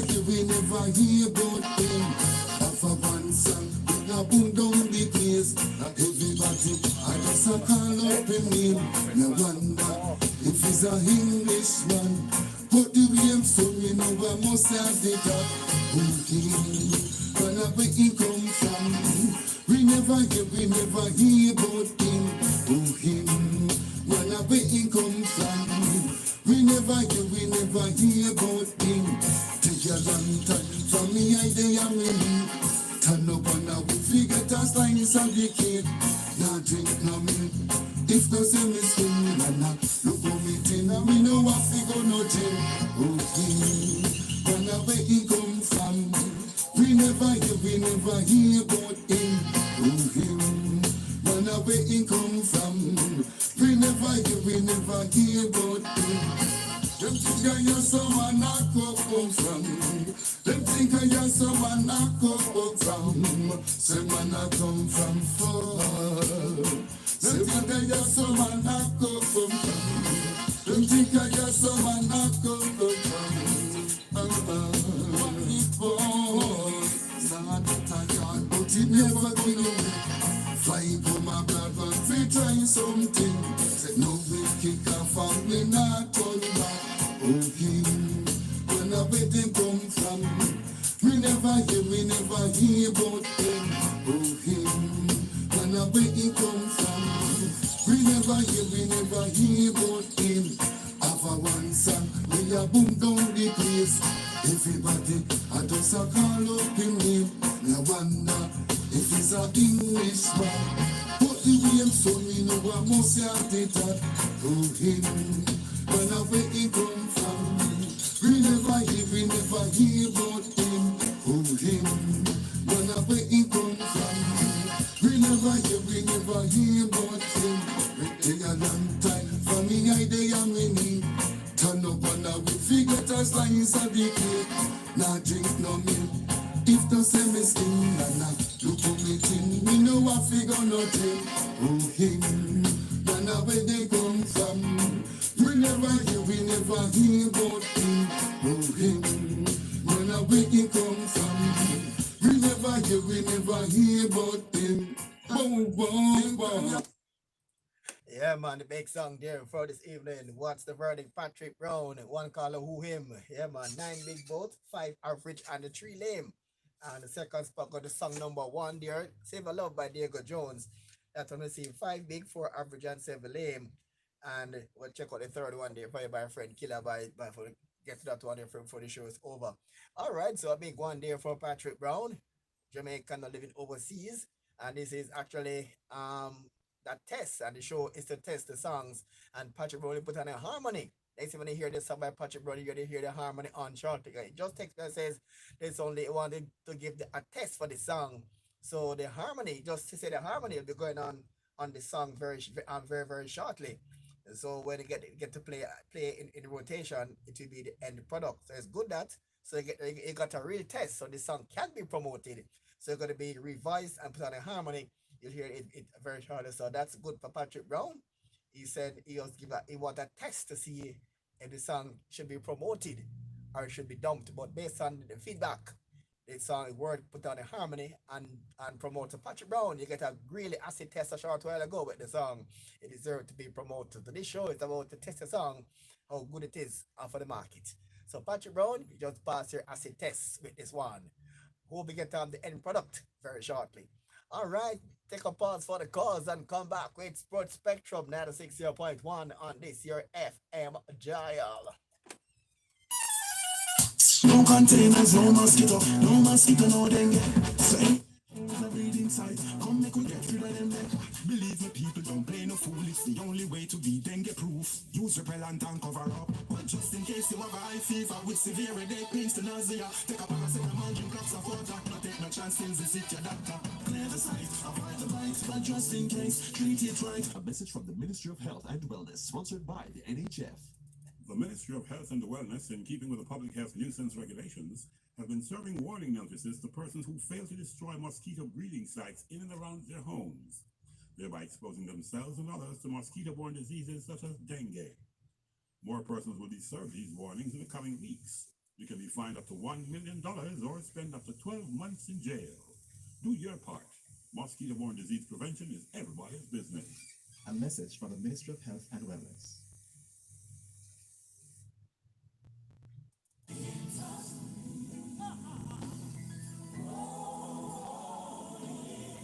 hear about him. After one song, we a boom down the place. Everybody, I just a call up him name. No wonder if he's a Englishman. But the way I'm so we know I must have the top. Man, where he come from. We never hear about him. Man, where he come from. We never hear about him. Take a long time from me, I day am in. Turn up and now we forget us line is a decade. Now drink no milk. If no say me skin, nah. Look how me tin, and me know what figure nothing. Man, where he come from. We never hear about him. Man, where he come from. We never hear about him. Them think I am someone I come from. Them think I am someone I come from. Say man I come from far. Them think I am someone I come from. Them think I am someone I come from. One it born, sad tired, but it never been away. Fly come a blood and we try something. No we kick off and we not turn back. When I where them come from. We never hear about him. When I where he come from. We never hear about him. Have a one song, we a boom down the place. Everybody, I just a call up him name. No wonder if he's a Englishman. But the way I'm so me know I must have the top. When I where he come from. We never hear about him. When I where he come from. We never hear about him. Take a long time for me, I day am in need. Turn up and now we forget us lines a decade. Now drink no milk. If the same is skin, nah. Look at me tin, me know I figure nothing. Now where they come from. We never hear about him. Now where he come from. We never hear about him. Boom. Yeah, man, the big song there for this evening. What's the Verdict? Patrick Brown, one caller, Who Him. Yeah, man, nine big votes, five average, and the three lame. And the second spot got the song number one there, Save a Love by Diego Jones. That's on the scene, five big, four average, and seven lame. And we'll check out the third one there, probably by a friend Killer by for get to that one there for the show is over. All right, so a big one there for Patrick Brown, Jamaican living overseas. And this is actually that test, and the show is to test the songs. And Patrick Brown put on a harmony. Next time when you hear this song by Patrick Brown, you're going to hear the harmony on short. It just text that says there's only wanted to give a test for the song. So the harmony, just to say the harmony will be going on the song very shortly. So when you get to play in rotation, it will be the end product. So it's good that so you got a real test. So the song can be promoted. So it's gonna be revised and put on a harmony. You'll hear it very shortly. So that's good for Patrick Brown. He said he want a test to see if the song should be promoted or it should be dumped. But based on the feedback, the song word put on a harmony and promoter Patrick Brown, you get a really acid test a short while ago with the song. It deserves to be promoted. So this show is about to test the song, how good it is for the market. So Patrick Brown, you just pass your acid test with this one. Hope we get the end product very shortly. All right, take a pause for the cause and come back with Sports Spectrum 96.1 on this your FM dial. No containers, no mosquito, no dengue. So anything's a breathing site. Come make we get rid of them neck. Believe me, people don't play no fool. It's the only way to be dengue proof. Use repellent and cover up. But just in case you have a high fever with severe headache, pains to nausea, take a paracetamol, drink drops of water. No take no chance, things visit your doctor. Clear the site, avoid the bite, but just in case, treat it right. A message from the Ministry of Health and Wellness, sponsored by the NHF. The Ministry of Health and Wellness, in keeping with the public health nuisance regulations, have been serving warning notices to persons who fail to destroy mosquito breeding sites in and around their homes, thereby exposing themselves and others to mosquito-borne diseases such as dengue. More persons will be served these warnings in the coming weeks. You can be fined up to $1 million or spend up to 12 months in jail. Do your part. Mosquito-borne disease prevention is everybody's business. A message from the Ministry of Health and Wellness.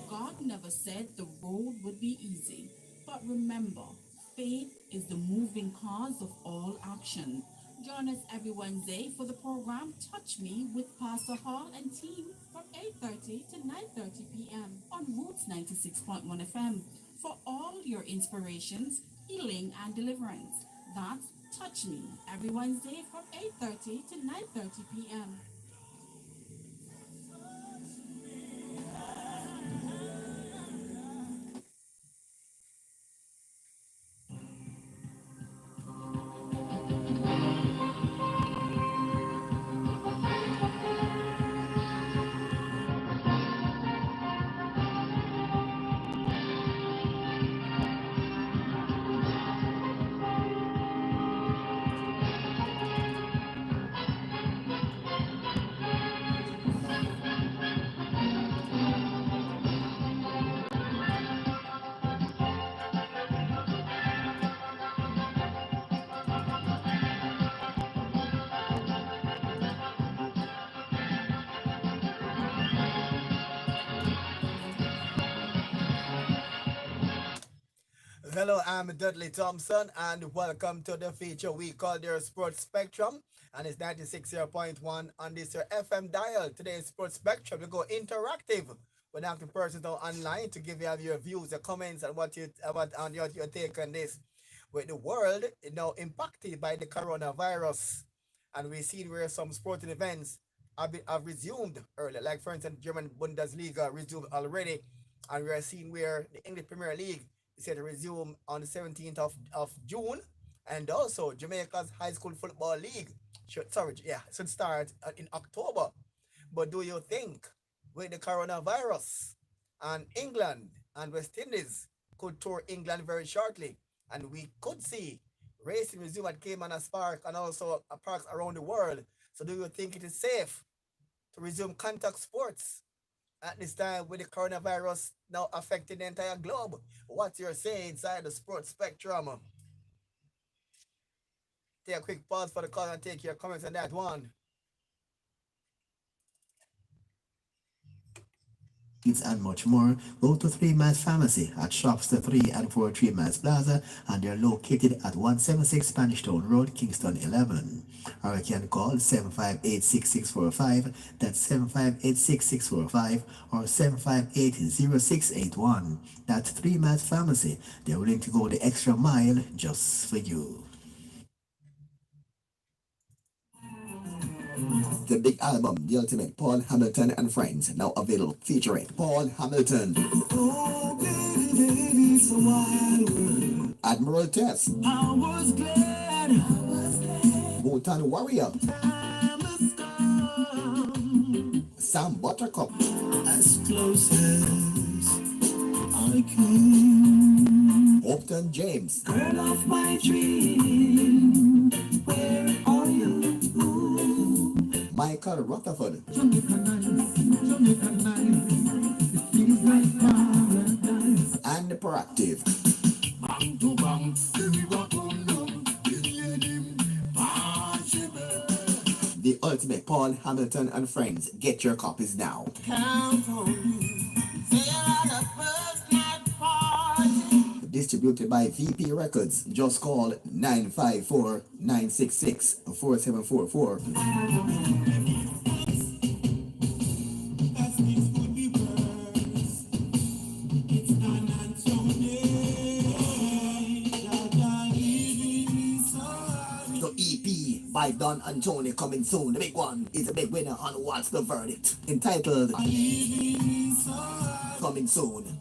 God never said the road would be easy. But remember, faith is the moving cause of all action. Join us every Wednesday for the program Touch Me with Pastor Hall and team from 8:30 to 9:30 p.m. on Roots 96.1 FM for all your inspirations, healing, and deliverance. That's Touch Me every Wednesday from 8:30 to 9:30 p.m. Hello, I'm Dudley Thompson, and welcome to the feature we call your Sports Spectrum, and it's 96.1 on this your FM dial. Today's Sports Spectrum, we go interactive. We're asking persons online to give you your views, your comments, and what you about on your take on this. With the world impacted by the coronavirus, and we see where some sporting events have resumed earlier, like for instance, German Bundesliga resumed already, and we are seeing where the English Premier League is set to resume on the 17th of June, and also Jamaica's High School Football League should start in October. But do you think with the coronavirus and England and West Indies could tour England very shortly, and we could see racing resume at Cayman Park and also parks around the world? So do you think it is safe to resume contact sports at this time with the coronavirus now affecting the entire globe? What's your say inside the sports spectrum? Take a quick pause for the call and take your comments on that one. And much more, go to 3 Miles Pharmacy at shops the 3 and 4 3 Miles Plaza, and they're located at 176 Spanish Town Road, Kingston 11. Or you can call 758-6645, that's 758-6645, or 758-0681. That's 3 Miles Pharmacy. They're willing to go the extra mile just for you. The big album, The Ultimate, Paul Hamilton and Friends, now available, featuring Paul Hamilton. Oh, baby, baby, it's a wild world. Admiral Test, I was glad. Bhutan Warrior, Time has come. Sam Buttercup, As close as I can. Upton James, Girl of my dream, where are you? Michael Rutherford, Jamaica nights, Jamaica nights. It feels like paradise. and Proactive. Bang to bang, we rock on down. Possible. The Ultimate Paul Hamilton and Friends. Get your copies now. Count on you. Say you're the first night party. Distributed by VP Records. Just call 954-966-4744. The EP by Don and Tony coming soon. The big one is a big winner on What's the Verdict, entitled Coming Soon.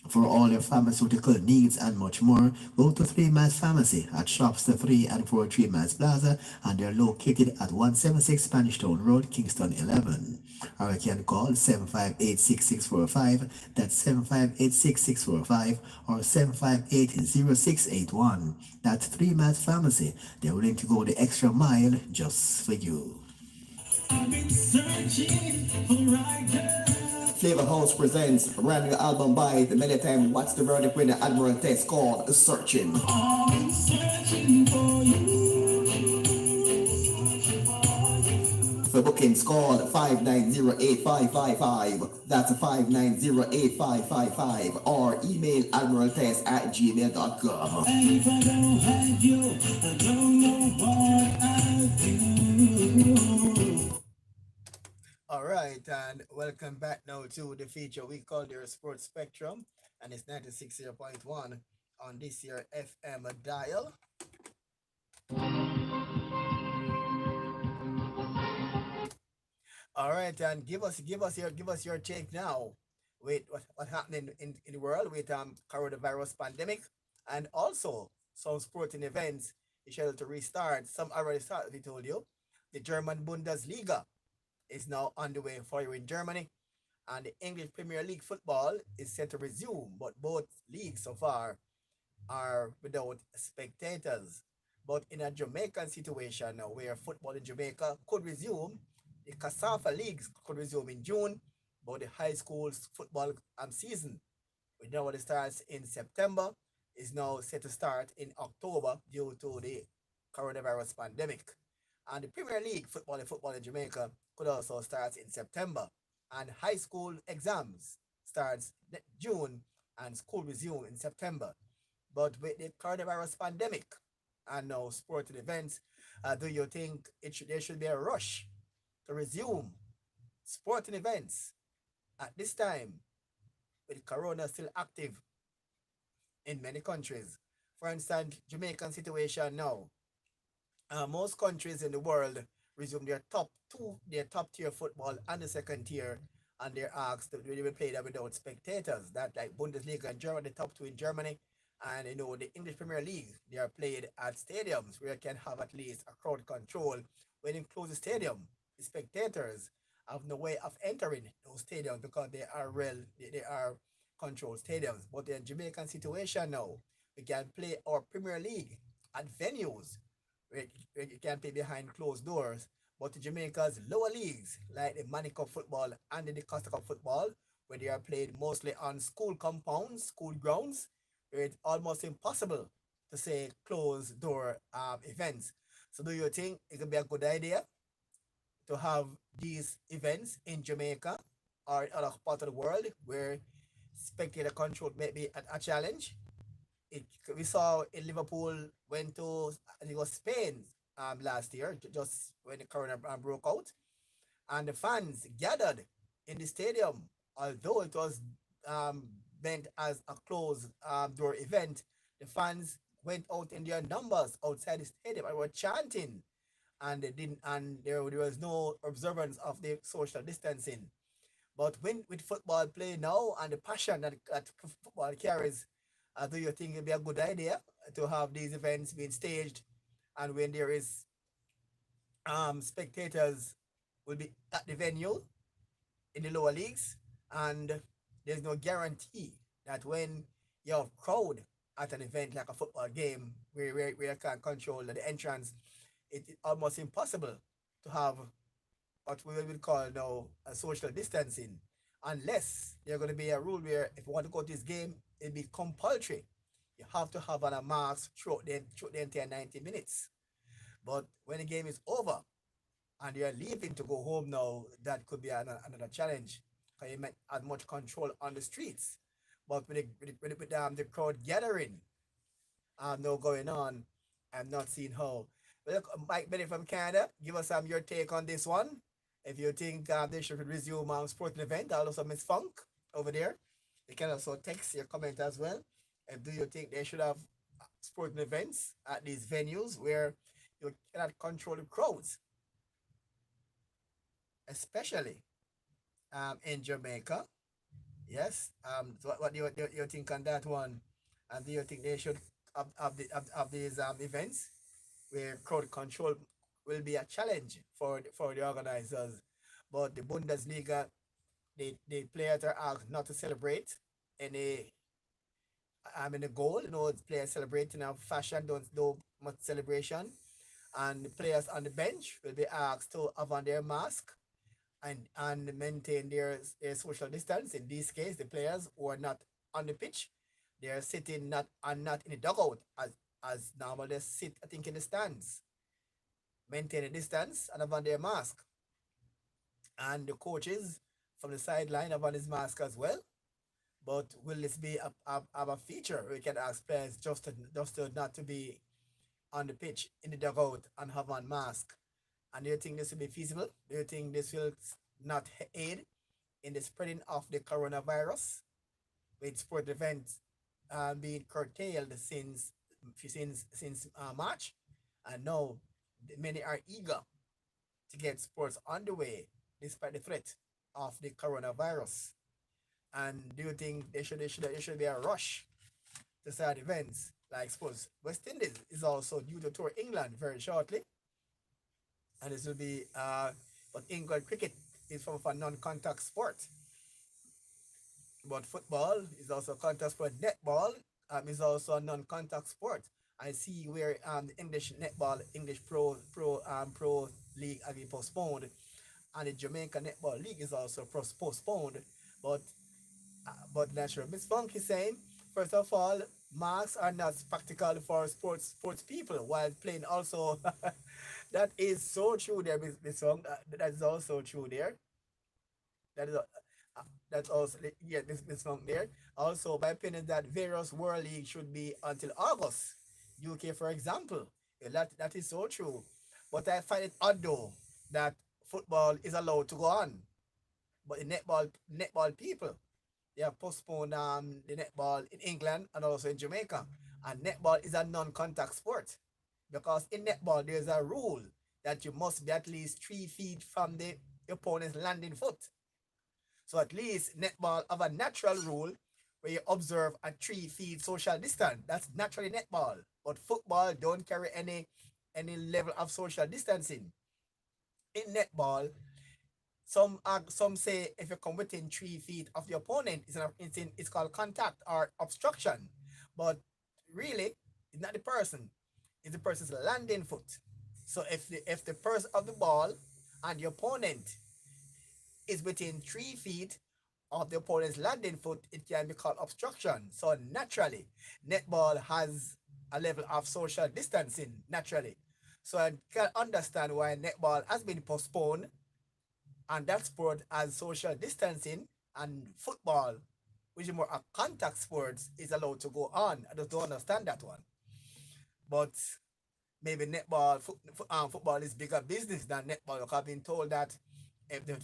For all your pharmaceutical needs and much more, go to 3 Miles Pharmacy at shops the 3 and 4 3 Miles Plaza, and they're located at 176 Spanish Town Road, Kingston 11. Or you can call 758-6645, that's 758-6645, or 758-0681. That's 3 Miles Pharmacy. They're willing to go the extra mile just for you. I've been searching for right girl. Flavor House presents a brand new album by the many time What's the Verdict winner Admiral Test called Searching. I'm searching for you. For bookings, call 590-8555. That's 590-8555. Or email admiraltest@gmail.com. And if I don't have you, I don't know what I'll do. All right, and welcome back now to the feature we call your Sports Spectrum, and it's 96.1 on this year FM dial. All right, and give us your take now. With what happening in the world with coronavirus pandemic, and also some sporting events is scheduled to restart. Some already started. We told you, the German Bundesliga is now underway for you in Germany, and the English Premier League football is set to resume, but both leagues so far are without spectators. But in a Jamaican situation now, where football in Jamaica could resume, the Casafa leagues could resume in June, but the high school football season, we know it starts in September, is now set to start in October due to the coronavirus pandemic. And the Premier League football in Jamaica could also start in September. And high school exams starts June and school resume in September. But with the coronavirus pandemic and now sporting events, do you think there should be a rush to resume sporting events at this time with corona still active in many countries? For instance, Jamaican situation now. Most countries in the world resume their top tier football and the second tier, and they're asked to really play that without spectators. That like Bundesliga in Germany, the top two in Germany, and the English Premier League, they are played at stadiums where you can have at least a crowd control. When you close the stadium, the spectators have no way of entering those stadiums because they are controlled stadiums. But in Jamaican situation now, we can play our Premier League at venues where you can play behind closed doors. But in Jamaica's lower leagues, like the Manny Cup football and the Costa Cup football, where they are played mostly on school compounds, school grounds, where it's almost impossible to say closed door events. So do you think it could be a good idea to have these events in Jamaica or in other parts of the world where spectator control may be a challenge? We saw in Liverpool went to, I think it was Spain last year, just when the corona broke out, and the fans gathered in the stadium, although it was meant as a closed door event. The fans went out in their numbers outside the stadium and were chanting, and they didn't, and there was no observance of the social distancing. But when with football play now and the passion that football carries, Do you think it'd be a good idea to have these events being staged, and when there is spectators will be at the venue in the lower leagues, and there's no guarantee that when you have crowd at an event like a football game where you can control the entrance, it's almost impossible to have what we will call now a social distancing, unless there's going to be a rule where if you want to go to this game, it'll be compulsory. You have to have on a mask throughout the entire 90 minutes. But when the game is over and you're leaving to go home now, that could be another challenge because you might have much control on the streets. But with the crowd gathering now going on, I'm not seeing how. But look, Mike Bennett from Canada, give us your take on this one. If you think they should resume sporting event, also Miss Funk over there, you can also text your comment as well. And do you think they should have sporting events at these venues where you cannot control the crowds, especially in Jamaica? Yes. So what do you think on that one? And do you think they should have these events where crowd control will be a challenge for the organizers? But the Bundesliga, the players are asked not to celebrate any in the goal. Players celebrating in a fashion, don't do much celebration. And the players on the bench will be asked to have on their mask and maintain their social distance. In this case, the players who are not on the pitch, they are sitting not in the dugout as normal. They sit, I think, in the stands, maintain a distance and have on their mask. And the coaches from the sideline have on his mask as well. But will this be a feature? We can ask players just to not to be on the pitch in the dugout and have on mask. And do you think this will be feasible? Do you think this will not aid in the spreading of the coronavirus with sport events being curtailed since March? And now many are eager to get sports underway despite the threat of the coronavirus. And do you think there should be a rush to start events like sports? West Indies is also due to tour England very shortly, and this will be but England cricket is from a non-contact sport. But football is also a contact sport. Netball is also a non-contact sport. I see where the English netball, English pro league has been postponed, and the Jamaica Netball League is also postponed. But natural. Miss Funk is saying, first of all, masks are not practical for sports people while playing also. That is so true there, Miss Funk. That is also true there. That is that's also, yeah, Miss Funk there. Also, my opinion that various world league should be until August. UK, for example. Yeah, that is so true. But I find it odd though that football is allowed to go on. But the netball people, they have postponed the netball in England and also in Jamaica. And netball is a non-contact sport because in netball there's a rule that you must be at least 3 feet from the opponent's landing foot. So at least netball have a natural rule where you observe a 3 feet social distance. That's naturally netball. But football don't carry any level of social distancing. In netball, some say if you come within 3 feet of the opponent, it's called contact or obstruction. But really, it's not the person; it's the person's landing foot. So if the person of the ball and the opponent is within 3 feet of the opponent's landing foot, it can be called obstruction. So naturally, netball has a level of social distancing naturally. So I can understand why netball has been postponed and that sport has social distancing, and football, which is more a contact sport, is allowed to go on. I just don't understand that one. But maybe football is bigger business than netball. I've been told that if the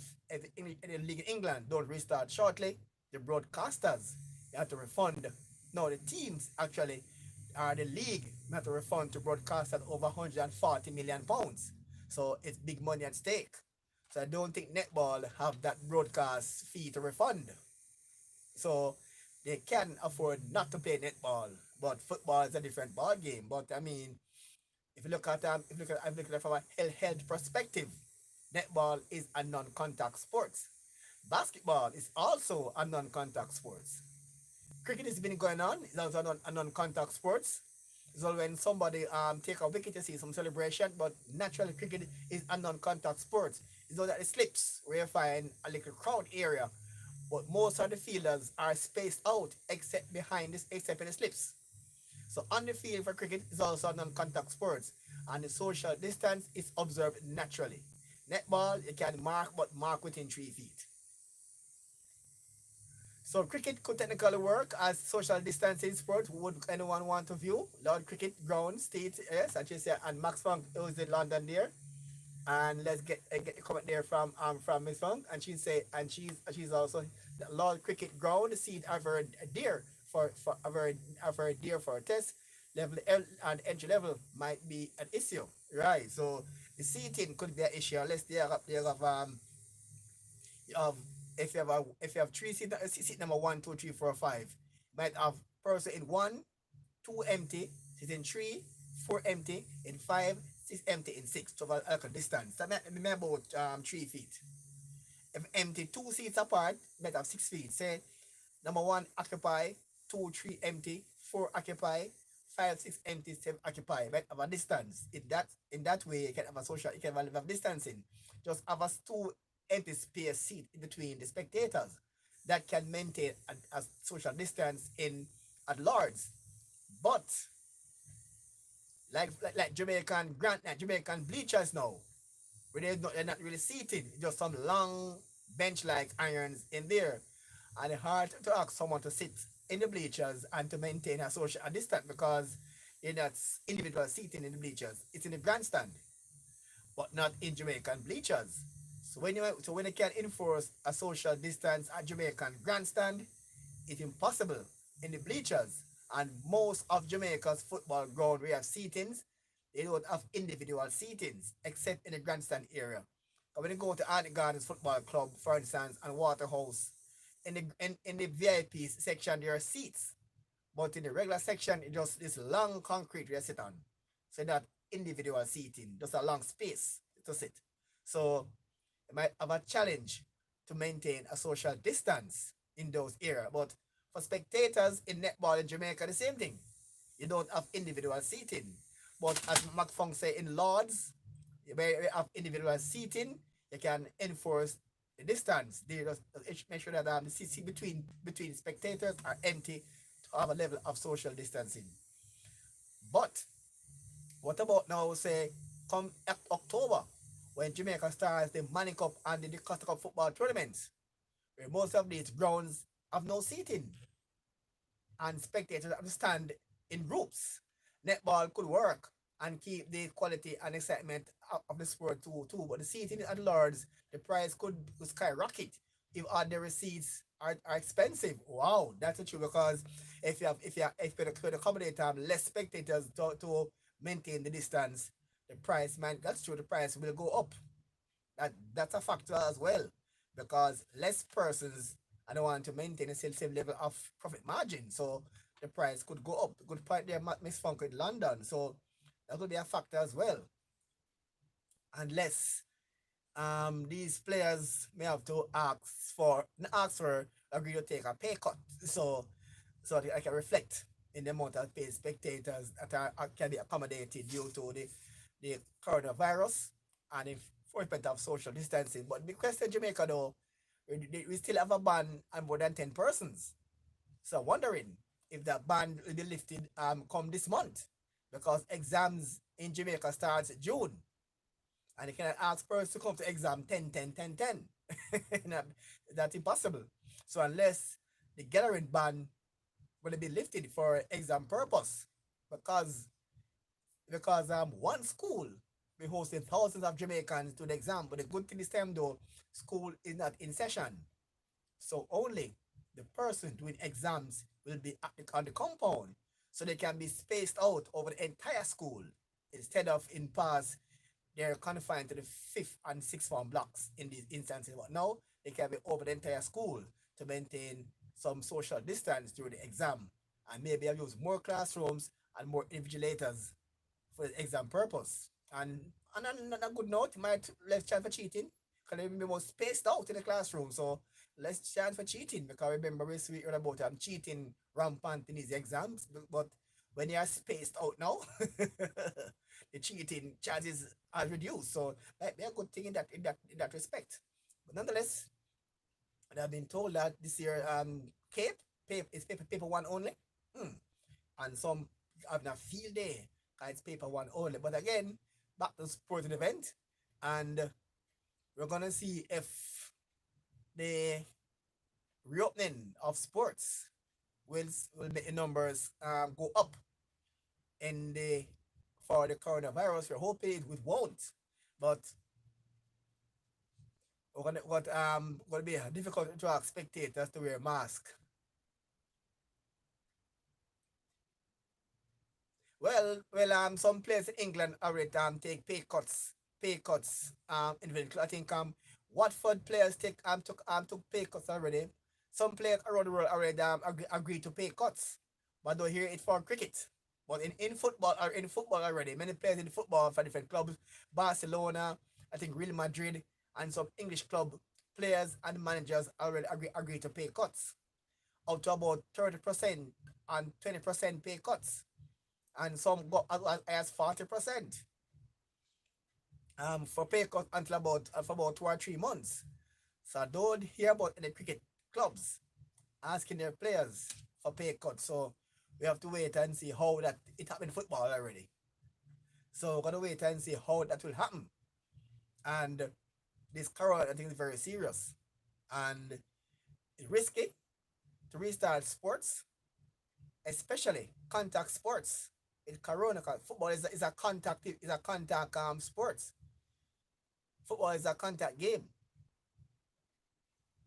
league in England don't restart shortly, the broadcasters have to refund. No, the teams actually are the league have to refund to broadcasters over 140 million pounds. So it's big money at stake. So I don't think netball have that broadcast fee to refund. So they can afford not to play netball. But football is a different ball game. But I mean, if you look at it from a health perspective, netball is a non-contact sport. Basketball is also a non-contact sport. Cricket has been going on. It's also a non-contact sport. So when somebody take a wicket, you see some celebration, but naturally cricket is a non-contact sport. It's not that it slips where you find a little crowd area, but most of the fielders are spaced out except behind this, except in the slips. So on the field for cricket is also a non-contact sport, and the social distance is observed naturally. Netball, you can mark, but mark within 3 feet. So cricket could technically work as social distancing sport. Would anyone want to view? Lord Cricket Ground State, yes, and she said, and Max Funk is in London there. And let's get a comment there from Miss Funk, and she say, and she's also the Lord Cricket Ground seat are very dear for a very dear for a test level and entry level might be an issue, right? So the seating could be an issue unless you have if you have seat number 1, 2, 3, 4, 5, you might have person in 1, 2 empty, seat in 3, 4 empty, in 5, 6 empty, in 6 to have like a distance. That may about 3 feet. If empty 2 seats apart, you might have 6 feet. Say number 1 occupy, 2, 3 empty, 4 occupy, 5, 6 empty, 7 occupy. Might have a distance. In that way, you can have a social, you can have distancing. Just have a two empty space seat in between the spectators that can maintain a social distance in at large. But like Jamaican bleachers now, where they're not really seated, just some long bench like irons in there. And it's hard to ask someone to sit in the bleachers and to maintain a social distance because you're not individual seating in the bleachers. It's in the grandstand, but not in Jamaican bleachers. So when you can enforce a social distance at Jamaican grandstand, it's impossible in the bleachers. And most of Jamaica's football ground we have seatings, they don't have individual seatings except in the grandstand area. But when you go to Art Gardens Football Club, for instance, and Waterhouse, in the VIP section there are seats, but in the regular section it's just this long concrete where you sit on. So that individual seating, just a long space to sit. So you might have a challenge to maintain a social distance in those areas. But for spectators in netball in Jamaica, the same thing. You don't have individual seating. But as McFong say in Lords, where you have individual seating, you can enforce the distance. They just make sure that the seats between spectators are empty to have a level of social distancing. But what about now, say, come October, when Jamaica starts the Manny Cup and the Costa Cup football tournaments, where most of these grounds have no seating and spectators have to stand in groups. Netball could work and keep the quality and excitement of the sport too. But the seating at large, the price could skyrocket if ordinary seats are expensive. Wow, that's true because if you accommodate less spectators to maintain the distance, the price man that's true, the price will go up. That's a factor as well because less persons I don't want to maintain the same level of profit margin. So the price could go up. Good point there, Miss Funk in London. So that could be a factor as well. Unless these players may have to ask for agree to take a pay cut. So I can reflect in the amount of paid spectators that can be accommodated due to the coronavirus and the enforcement of social distancing. But the question in Jamaica though, we still have a ban on more than 10 persons. So wondering if that ban will be lifted come this month because exams in Jamaica starts June and you cannot ask persons to come to exam 10, 10, 10, 10. That's impossible. So unless the gathering ban will be lifted for exam purpose because one school be hosting thousands of Jamaicans to the exam. But the good thing this time though, school is not in session. So only the person doing exams will be on the compound. So they can be spaced out over the entire school. Instead of in past, they're confined to the fifth and sixth form blocks in these instances. But now they can be over the entire school to maintain some social distance during the exam, and maybe have used more classrooms and more invigilators for the exam purpose. And on a good note, might less chance for cheating. Because they be more spaced out in the classroom, so less chance for cheating. Because remember we speak about cheating rampant in these exams, but when you are spaced out now, the cheating chances are reduced. So that be a good thing in that respect. But nonetheless, I've been told that this year Cape paper is paper one only. And some have a field day because it's paper one only. But again, back to sporting event, and we're gonna see if the reopening of sports will make the numbers go up in the for the coronavirus. We're hoping it won't, but gonna be difficult to ask spectators to wear a mask. Some players in England already take pay cuts. Individually, I think Watford players took pay cuts already. Some players around the world already agree to pay cuts, but don't hear it for cricket. But in football already, many players in football for different clubs, Barcelona, I think Real Madrid, and some English club players and managers already agree to pay cuts, up to about 30% and 20% pay cuts, and some go as high as 40% for pay cut until for about 2 or 3 months. So I don't hear about any cricket clubs asking their players for pay cuts. So we have to wait and see how that it happened in football already. So we're gonna wait and see how that will happen. And this corona, I think, is very serious, and it's risky to restart sports, especially contact sports. In corona, 'cause football is a contact sports. Football is a contact game.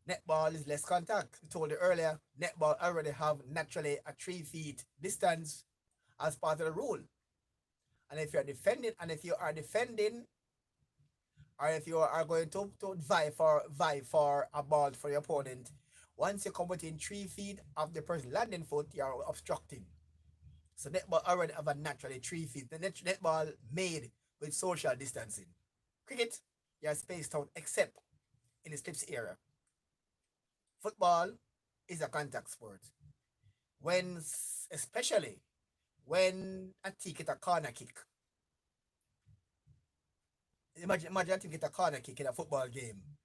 Netball is less contact. I told you earlier, netball already have naturally a 3 feet distance as part of the rule. And if you are defending, or if you are going to vie for a ball for your opponent, once you come within 3 feet of the person landing foot, you are obstructing. So netball already have a naturally 3 feet. The netball made with social distancing. Cricket, you are spaced out except in the slips area. Football is a contact sport. Especially when a team get a corner kick. Imagine a team get a corner kick in a football game,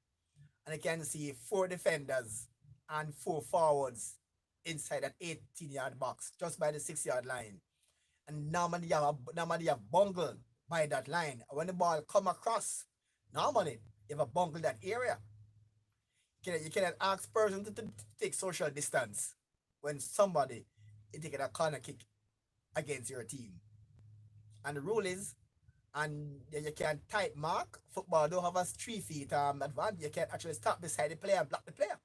and you can see 4 defenders and 4 forwards inside that 18-yard box just by the 6-yard line. And normally you have bungle by that line. When the ball come across, normally you have a bungle that area. You cannot ask person to take social distance when somebody is taking a corner kick against your team. And the rule is, and you can tight mark. Football don't have a 3 feet advantage. You can actually stop beside the player and block the player.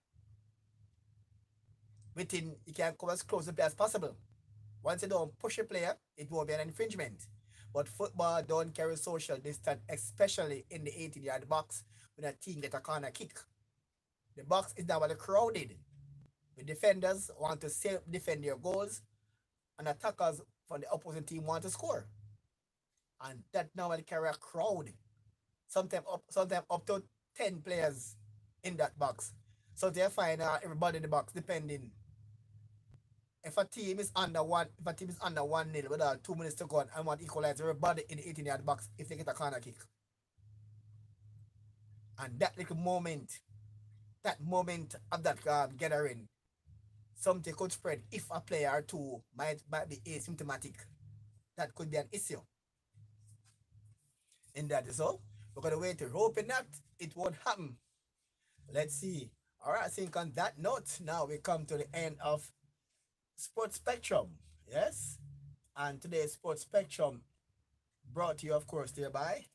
You can come as close to the player as possible. Once you don't push a player, it won't be an infringement. But football don't carry social distance, especially in the 18-yard box when a team get a corner kick. The box is now crowded. The defenders want to defend their goals, and attackers from the opposing team want to score. And that normally carry a crowd. Sometimes up to 10 players in that box. So they find everybody in the box, depending. If a team is under 1-0 with 2 minutes to go and want to equalize everybody in the 18-yard box if they get a corner kick. And that little moment of that gathering, something could spread if a player or two might be asymptomatic. That could be an issue. And that is all. We're going to wait to hoping that it won't happen. Let's see. All right, I think on that note, now we come to the end of Sports Spectrum. Yes? And today's Sports Spectrum brought to you, of course, thereby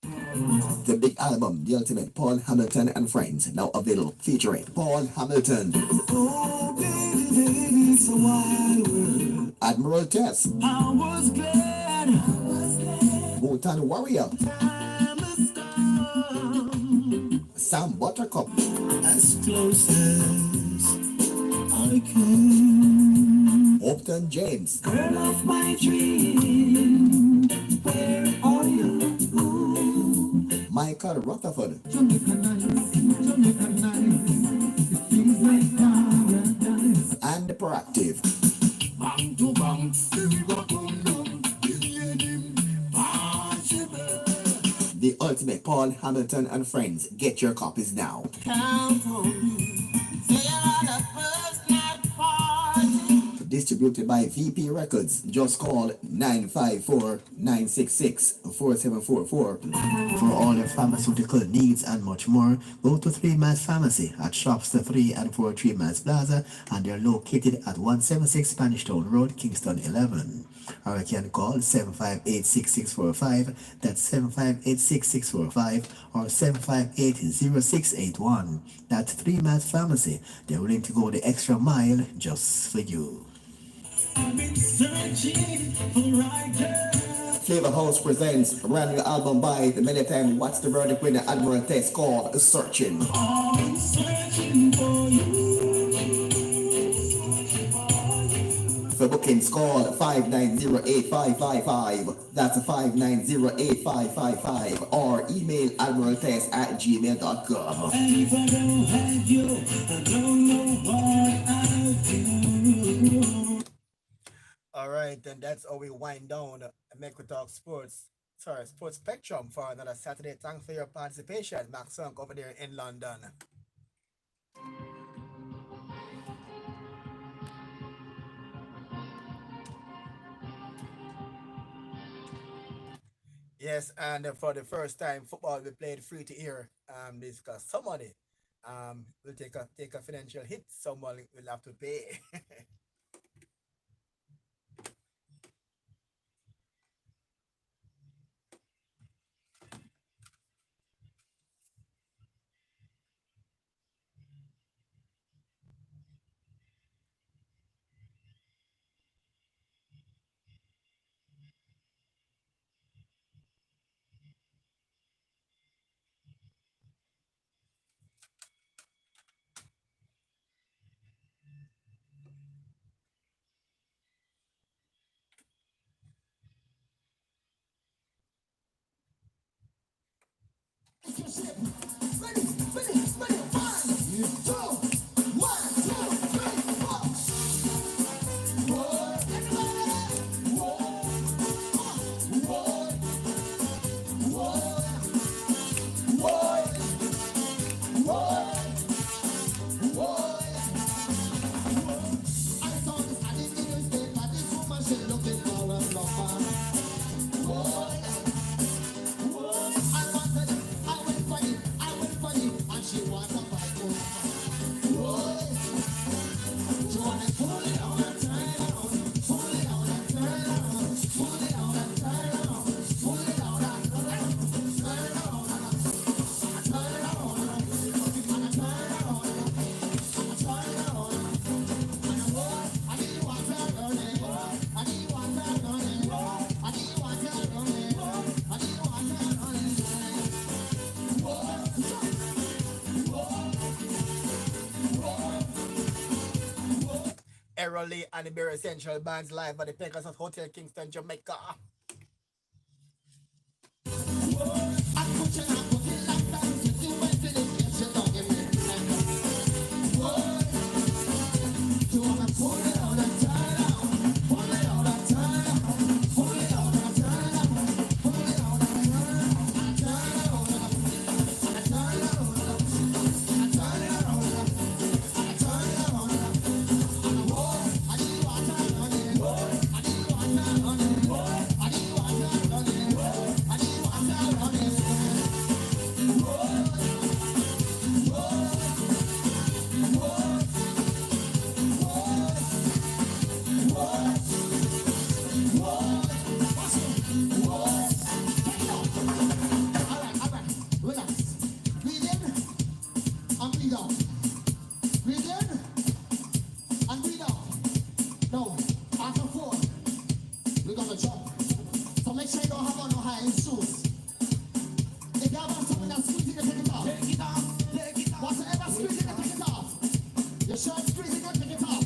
the big album, The Ultimate, Paul Hamilton and Friends, now available, featuring Paul Hamilton, Oh, baby, it's a wide world. Admiral Tess, I was glad. Bhutan Warrior, Time has come. Sam Buttercup, As close as Upton James. Girl of my dream, where are you? Michael Rutherford. Jamaica nice, Jamaica nice. It feels like paradise. And Proactive. Bang to bang, we go come down. The ultimate Paul Hamilton and Friends. Get your copies now. Count on me. Say you're the first night party. Distributed by VP Records. Just call 954-966-4744. For all your pharmaceutical needs and much more, go to 3 Miles Pharmacy at shops the 3 and 4 3 Miles Plaza, and they're located at 176 Spanish Town Road, Kingston 11. Or you can call 758-6645, that's 758-6645, or 758-0681. That's 3 Miles Pharmacy. They're willing to go the extra mile just for you. I've been searching for the right girl. Flavor House presents a brand new album by the many time What's the Verdict winner Admiral Test called Searching. I've been searching for you. For bookings call 590-8555. That's 590-8555. Or email admiraltest@gmail.com. And if I don't have you, I don't know what I'll do. All right, then that's how we wind down and make we talk sports. Sorry, Sports Spectrum for another Saturday. Thanks for your participation, Max Sunk over there in London. Yes, and for the first time, football will be played free to air. Because somebody will take a financial hit. Someone will have to pay. Errol and the Berry Essential Bands live at the Pegasus Hotel, Kingston, Jamaica. Your shirt squeezing, take it off.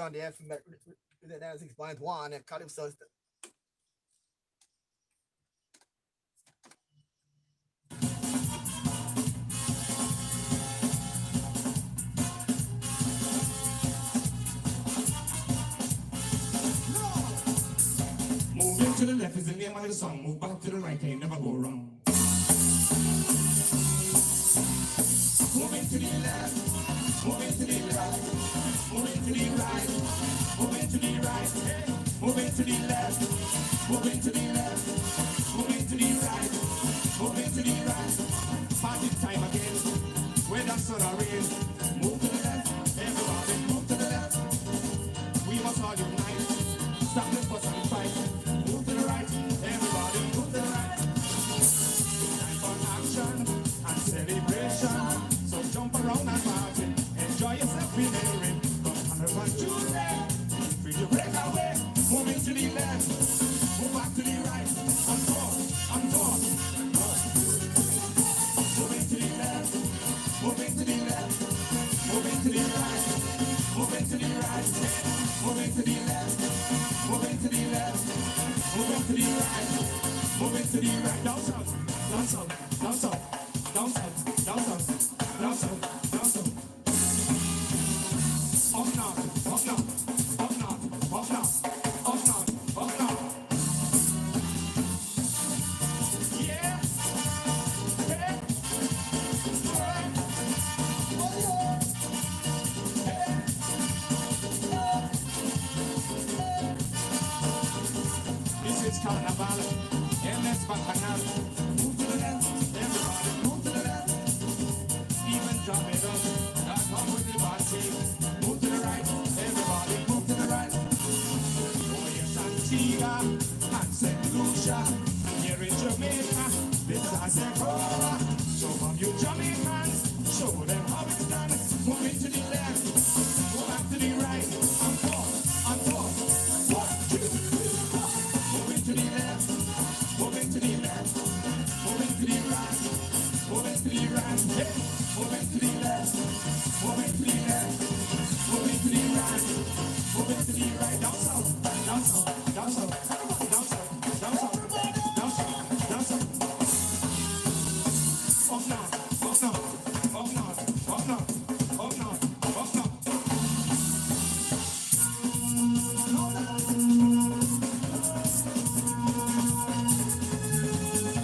on the FM at 96.1 and Calypso. Moving to the left is the name of the song. Move back to the right, ain't never go wrong. Moving to the left, moving to the left, moving to the right, moving to the right, moving to the left, moving to the left, moving to the right, moving to the right. Party time again, when the sun are rain. Move to the left, everybody move to the left. We must all unite, stop the fuss and fight. Move to the right, everybody move to the right. Time for action and celebration. So jump around and party, enjoy yourself, be merry. Come on, everyone, Tuesday, free to break away. Moving to the left, move back to the right, and forth, and forth, and forth. Moving to the left, moving to the left, moving to the right, moving to the right, moving to the left, moving to the left, moving to the right, moving to the right. Down south, down south, down south, down south, down south, down south, down south. Up north, up north, up north, up north, up north, up north. Yeah. Hey. Alright. Oh yeah. Hey. This is Carnival, MS Bacchanal. Move to the left, everybody move to the left. Even drop it up, that come with the body. Move to the right, everybody move to the right. Oh yes, Antigua and St. Lucia. Here in Jamaica, this is Azekora. So from you Jamaicans, show them how it's done. Moving to the left, go back to the right, and forth, and forth. 1, 2, 3, 4. Moving to the left, moving to the left, moving to the right, moving to the right, yeah. Moving to the left, moving to the left, moving to the right, moving to the right. Down south, down south, down south, down south, down south, down south, down south. Up north, up north, up north, up north, up north, up north.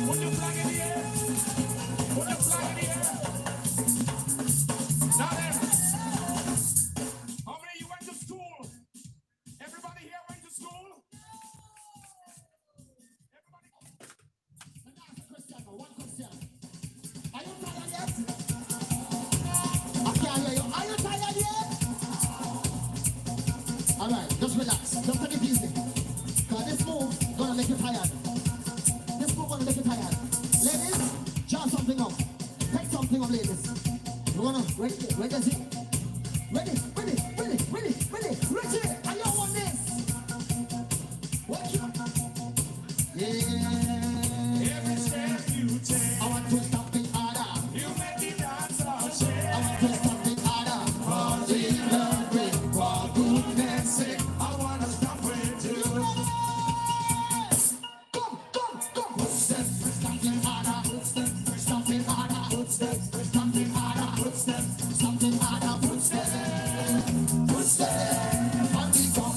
Put your flag in the air. Put your flag in the air. Now then, how many of you went to school? Everybody here went to school? Everybody. Let me ask a question, one question. Are you tired yet? I can't hear you. Are you tired yet? All right, just relax. Just take it easy. Because this move gonna make you tired. This move gonna make you tired. Ladies, draw something up. Take something up, ladies. You wanna ready? Ready? Ready? Ready? Ready? Ready? Ready? Ready? Are you on this? What you? Yeah. Every step you take, I want to stop the order. You make me dance all shit. I want to stop the order. For the love, for goodness sake, I wanna stop with you. Come, come, come. Footsteps, stomping harder. Footsteps, stomping harder. Footsteps, stomping harder. Footsteps, stomping harder. Footsteps, footsteps. On the ground,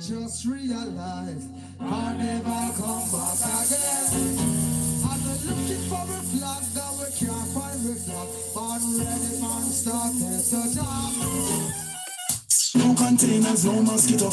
Just realize I'll never come back again. I've been looking for a flag that we can't find the flag. Man ready, man started to jump. No containers, no mosquito,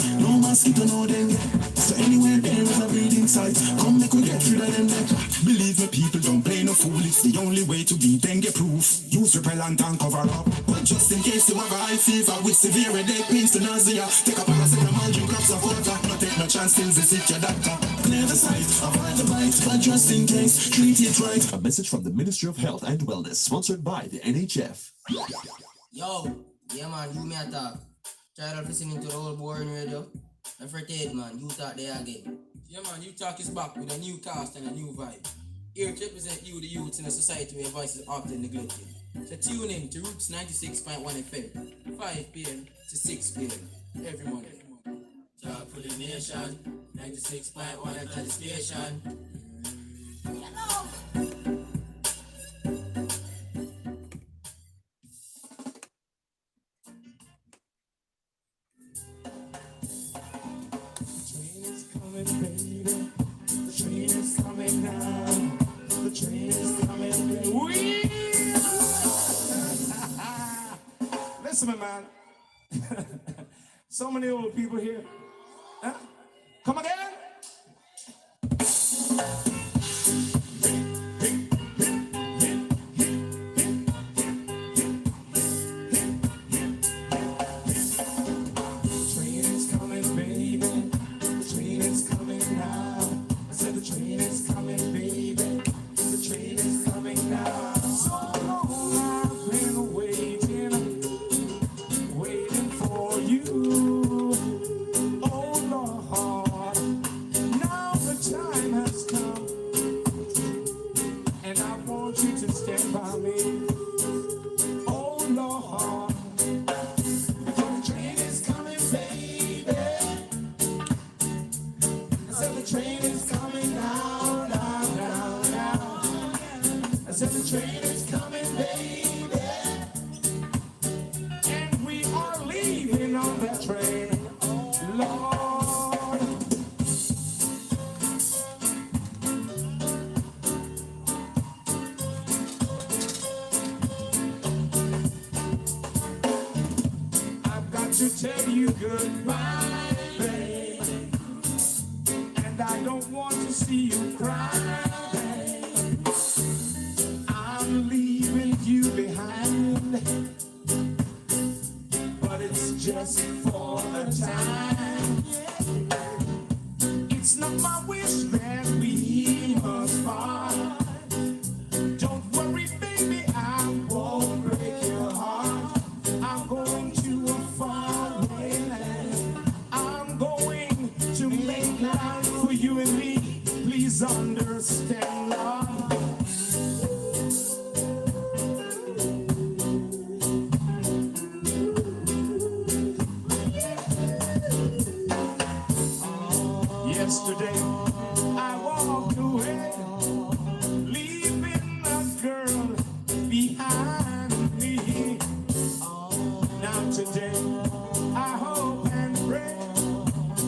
no dengue. So anywhere there is a breeding site, come make we get rid of them there. Believe me, people don't play no fool. It's the only way to be dengue proof. Use repellent and cover up. But just in case you have a high fever with severe headache, pains to nausea, take a paracetamol, drink drops of water. No take no chance till visit your doctor. Clear the site, avoid the bite, but just in case, treat it right. A message from the Ministry of Health and Wellness, sponsored by the NHF. Yo, yeah man, you me attack. Try to listening to the old boring radio. And for it, man, you talk there again. Yeah man, you talk is back with a new cast and a new vibe. Here to represent you, the youths in a society where voices are often neglected. So tune in to Roots 96.1 FM, 5 p.m. to 6 p.m. every morning. Talk for the nation, 96.1 at the station. The train is coming, baby. The train is coming now. The train is coming. We. Listen, man. So many old people here. Huh? Come again? To tell you goodbye, babe, and I don't want to see you cry, babe. I'm leaving you behind, but it's just for a time. It's not my wish that we must part. Don't worry, baby, I won't break your heart. I'm going to a faraway land. I'm going to make life for you and me. Please understand, Lord. Yesterday, I walked away, leaving a girl behind me. Now today, I hope and pray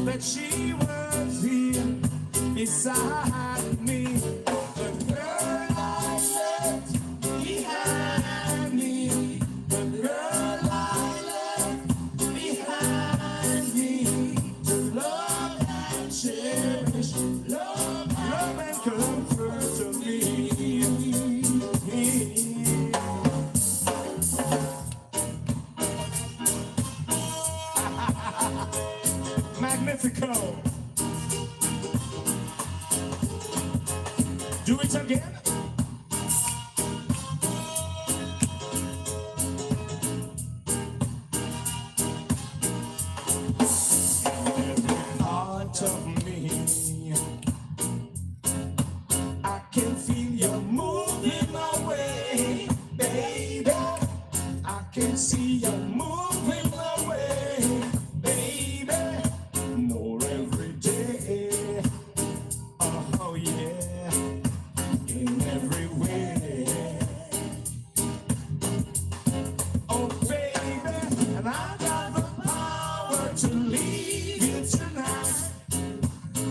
that she was here beside me. The girl I left behind me, the girl I left behind me, to love and cherish, love and comfort to me. Magnifico. Do it again. Every part of me, I can feel you moving away, baby. I can see you moving away, baby. More every day. Oh yeah, in every way. Oh baby, and I got the power to leave you tonight.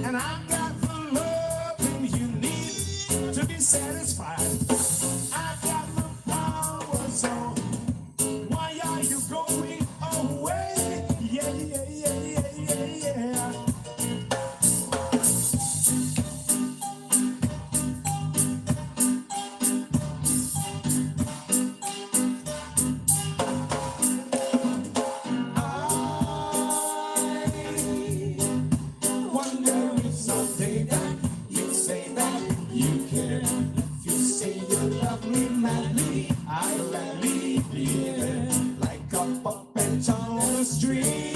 And I got the loving you need to be satisfied. I got the power, so why are you going away? Yeah, yeah, yeah, yeah, yeah, yeah. Wonder if someday that you say that you care. If you say you love me madly, I gladly live like a puppet on the string.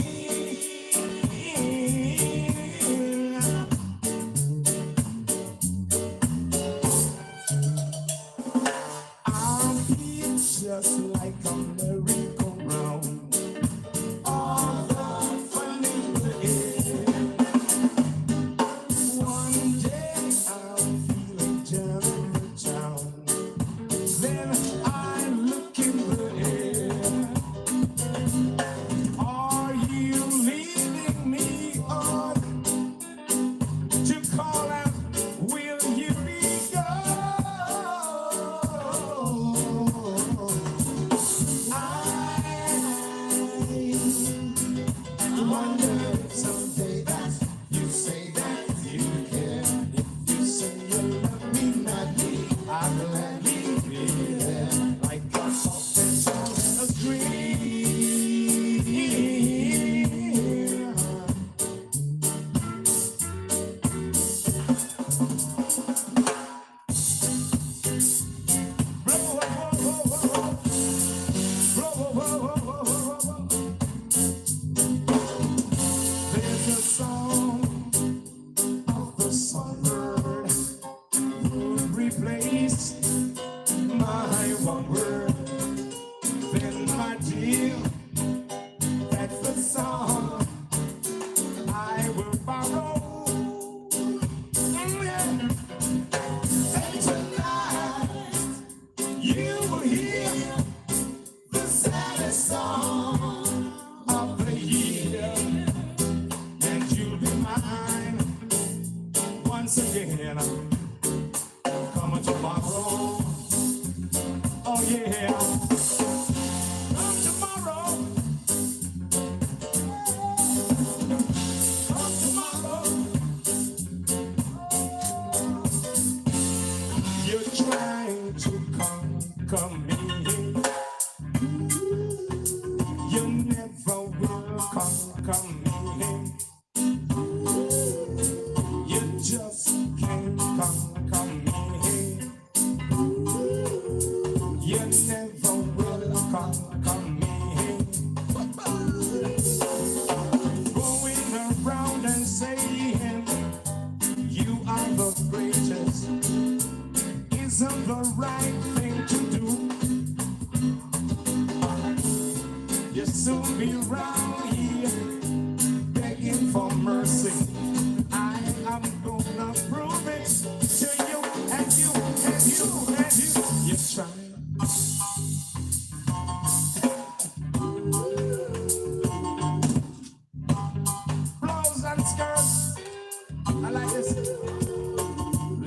I'll be just like a merry-go-round. All the funny is one day I'm feeling gentle.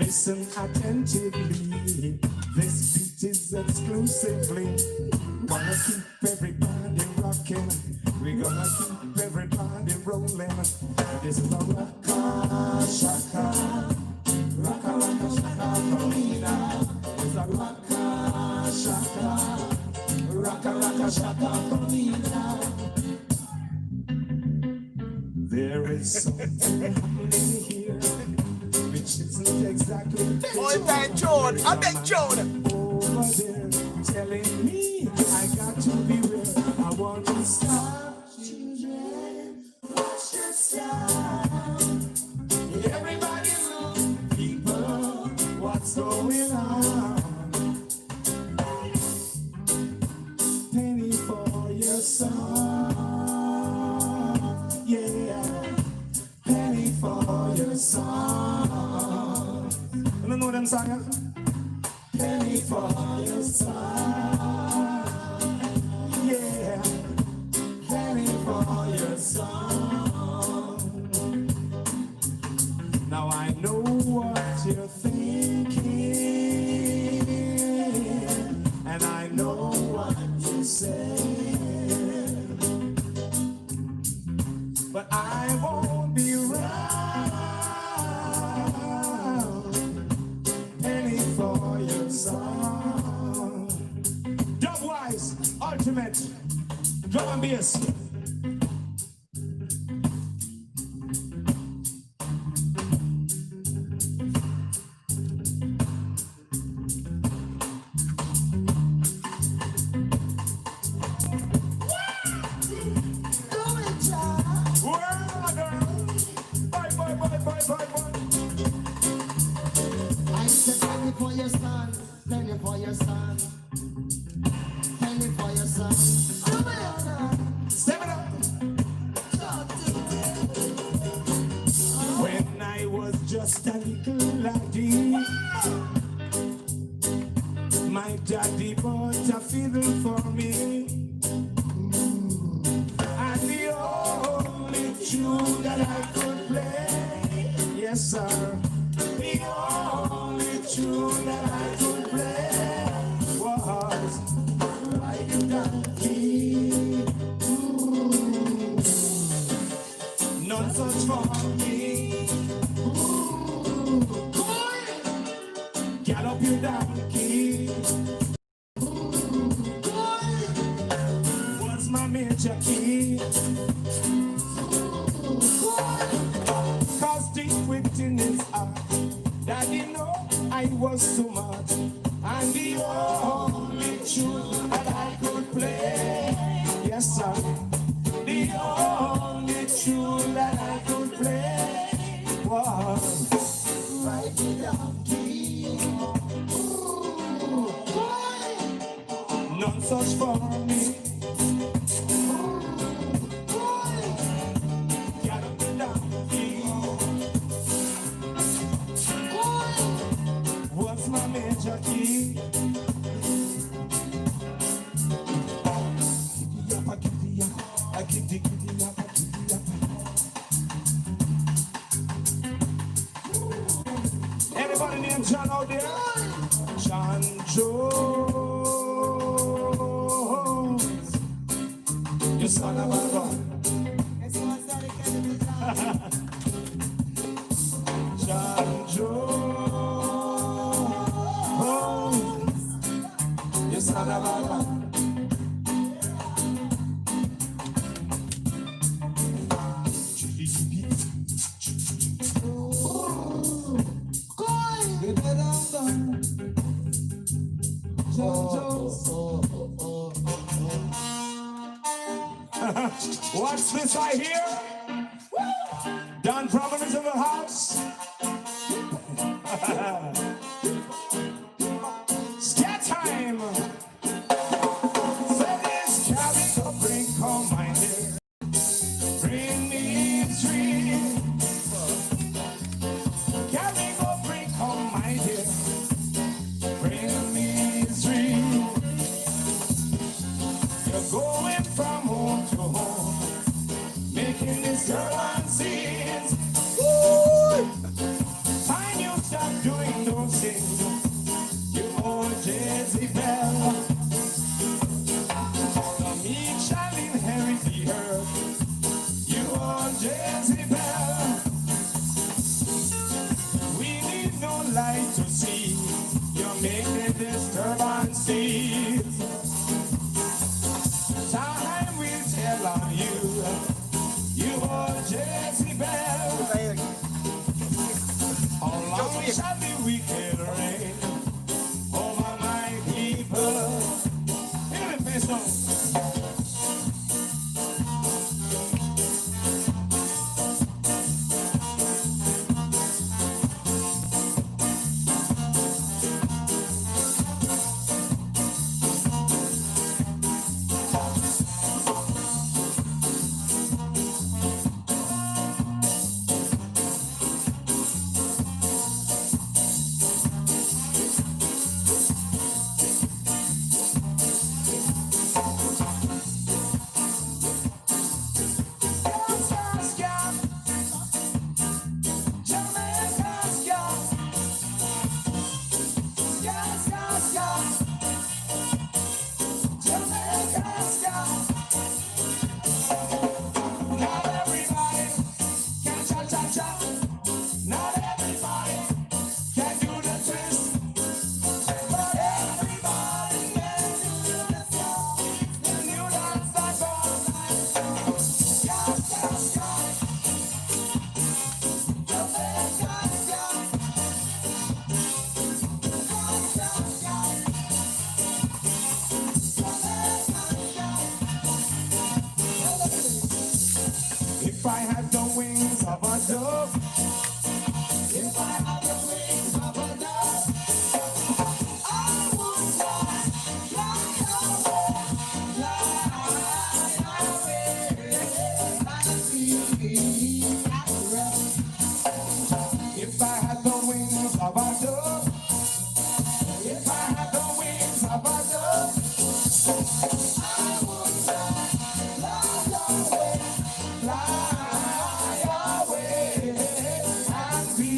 Listen attentively. This beat is exclusively gonna keep everybody rocking. We're gonna keep everybody rolling. This is a rocka shaka, rocka rocka shaka Florida. It's a rocka shaka, rocka rocka shaka Florida. There is something happening here, which isn't exactly. Oh, Ben John, I bet John. Over there, telling me I got to be real. I want to stop. Children, watch the sound. Everybody look, people, what's going on? Penny for your song, yeah. Penny for your song. You don't know them songs? Penny for your song, yeah. Penny for your song. Now I know what you're thinking, and I know what you say, but I won't be around. Penny for your song. Dubwise, ultimate, drum and bass. I said penny for your son, penny for your son, penny for your son. Step it up. When I was just a little laddie, my daddy bought a fiddle for me, and the only tune that I could play, yes sir, the only tune that I could play was Ride the Donkey. None such for me. Gallop your donkey. What's my major key? Cause deep within his heart, Daddy know I was too much, and the only tune that I could play, yes sir, the only tune that I could play was Ride the Donkey. None such for me. Gallop the donkey. What's my major key? Giddy up, a giddy up, a giddy up. Anybody named John out there? John Jones. You son of a gun. John Jones. You son of a gun. What's this I hear? Don Problem is in the house. Scat time. Say this cabin to bring home my dear. Bring me a tree. Cabin go bring home my dear. Bring me a tree. You're going from home to home, making this girl unseen. Time you stop doing going to sing. You old Jezebel. The meek shall inherit the earth. You old Jezebel. We need no light to see. You're making disturbances. Time will tell on you. You old Jezebel. How long shall the wicked reign over my people? Hear the bass song. If I had the wings of a dove, if I had the wings of a dove, I would fly, fly away, if I had the wings of a dove, if I had the wings of a dove, I would fly away and be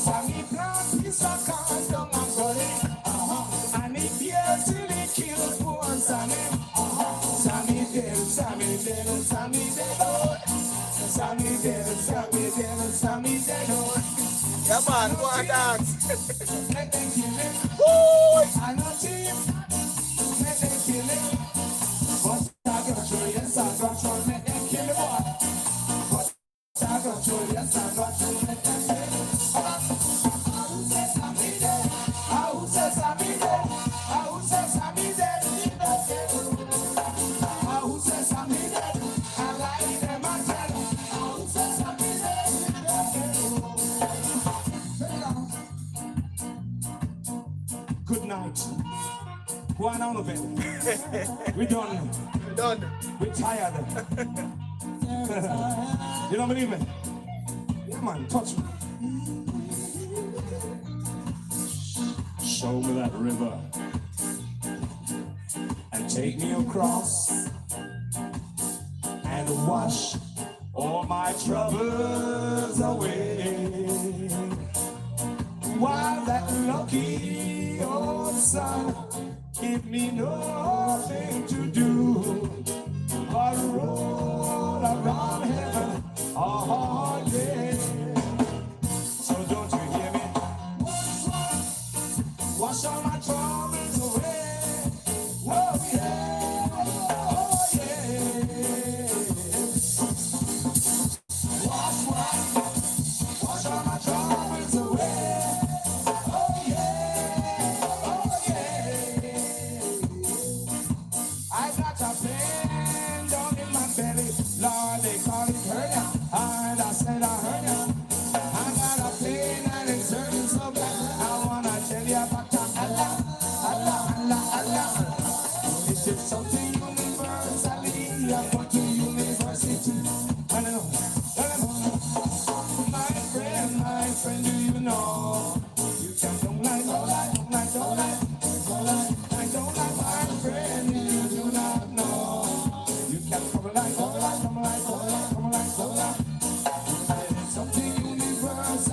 Sammy plant piece of corn down and gully, and it bear till it kill poor Sammy. Sammy dead, Sammy dead, Sammy dead, oh. Sammy dead, Sammy dead, Sammy dead, oh. Yeah, man, go and dance. Let them kill him. Woo! I know team. Let them kill him. But I got you, yes, I got you. Let them kill him, boy. But I got you, yes, I got you. Let them kill him. Who says Sammy dead? Who says Sammy dead? Who says Sammy dead? Who says Sammy dead? I like them and tell. Who says Sammy dead? Good night. Go on out of it. We done. Done. We tired. You don't believe me? Yeah, man, touch me. Show me that river and take me across and wash all my troubles away. While that lucky old sun give me nothing to do but roll around heaven all day. So don't you hear me? Wash all my troubles away. Oh yeah, oh yeah. Wash all my troubles away. Oh yeah, oh yeah. I got a pain down in my belly, Lord, they call it hernia, and I said I hernia. I got a pain and it's hurting so bad. I wanna tell you about Allah, Allah, Allah, Allah. It is something universally, I go to university. I know, my friend, do you know? You can don't like, don't like, don't like, don't like, don't like. I don't like my friend, you do not know. You can come like, come like, come like, come like, come like, come like. It is something universal.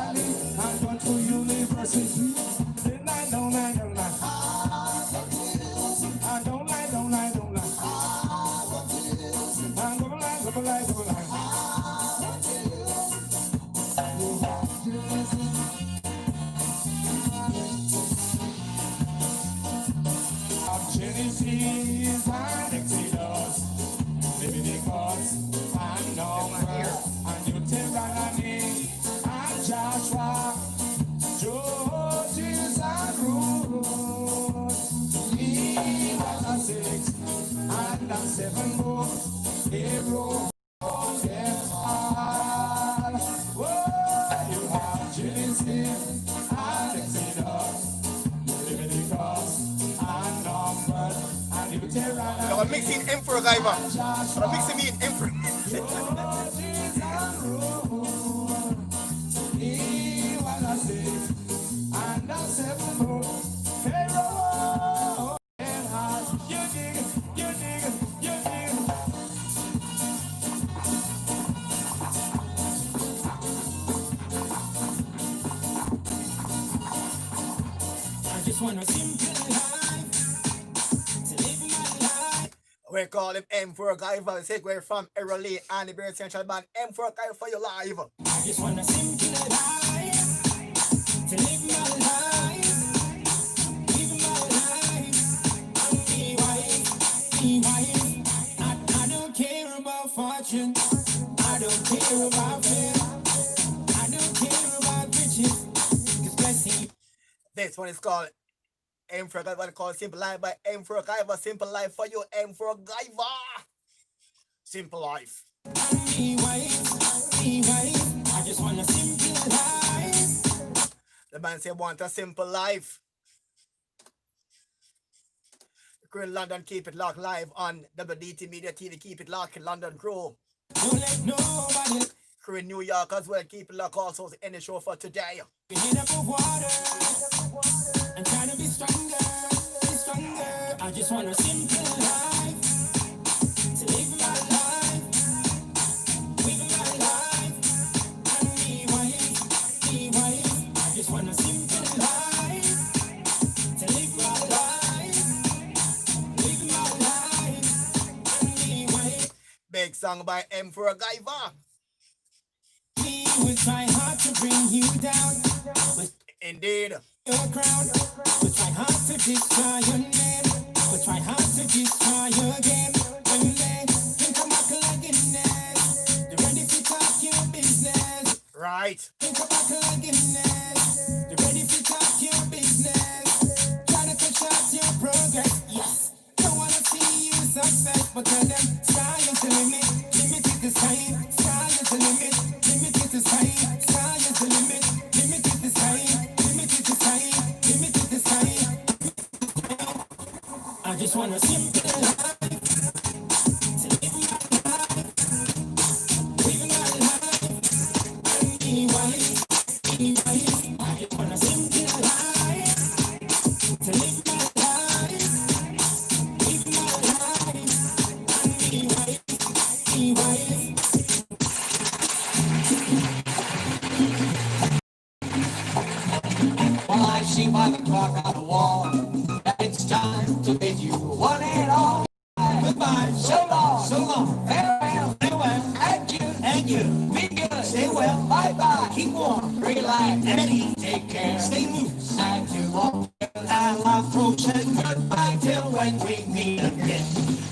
and the seven more. They roll them all. Whoa, you have Genesis, Alexander, Leviticus, and Numbers, and Deuteronomy. I'm mixing Emperor Gaiva. I'm mixing me in Emperor. And the seven more. Pharaoh, you dig, you dig, you dig. I just want a simple life to live my life. We call him Emperor Gaiva. We say we're from Errolly and the Bird Central Band. Emperor Gaiva for your live. I just want a simple life to live my life. Live my life and be wise, be wise. I don't care about fortune. I don't care about fame. I don't care about riches. 'Cause blessing. This one is called Emperor Gaiva, called Simple Life by Emperor Gaiva. Simple Life for you, Emperor Gaiva. Simple Life. Be wise, be wise. I just want a simple life. The man say want a simple life. Crew in London, keep it locked live on WDT Media TV. Keep it locked in London crew. Don't let nobody. Crew in New York as well. Keep it locked also in the show for today. Be head above water and trying to be stronger, be stronger. I just want a simple life to live my life, live my life and be wise, be wise. I just want a simple life to live my life, live my life and be wise. Big song by Emperor Gaiva. We will try hard to bring you down. Indeed. Your crown. We try hard to destroy your name. We try hard to destroy your game. When they think I'm like Guinness, they're ready to talk your business. Right. Think about Guinness, they're ready to talk your business. Try to cut short your progress. Yes. Don't wanna see you success, but tell them sky is the limit. Limit is the sky. Sky is the limit. Limit is the sky. Sky is the limit. Limit is the sky. I just want a simple life to live my life, live my life and be wise, be wise. I just want a simple life to live my life, live my life and be wise, be wise. Well, I see by the clock on the wall that it's time to bid you one and all. Goodbye, so long, farewell, adieu, be good, stay well, bye-bye, keep warm, relax, and eat, take care, stay loose, time to walk, and I'll approach and goodbye till when we meet again.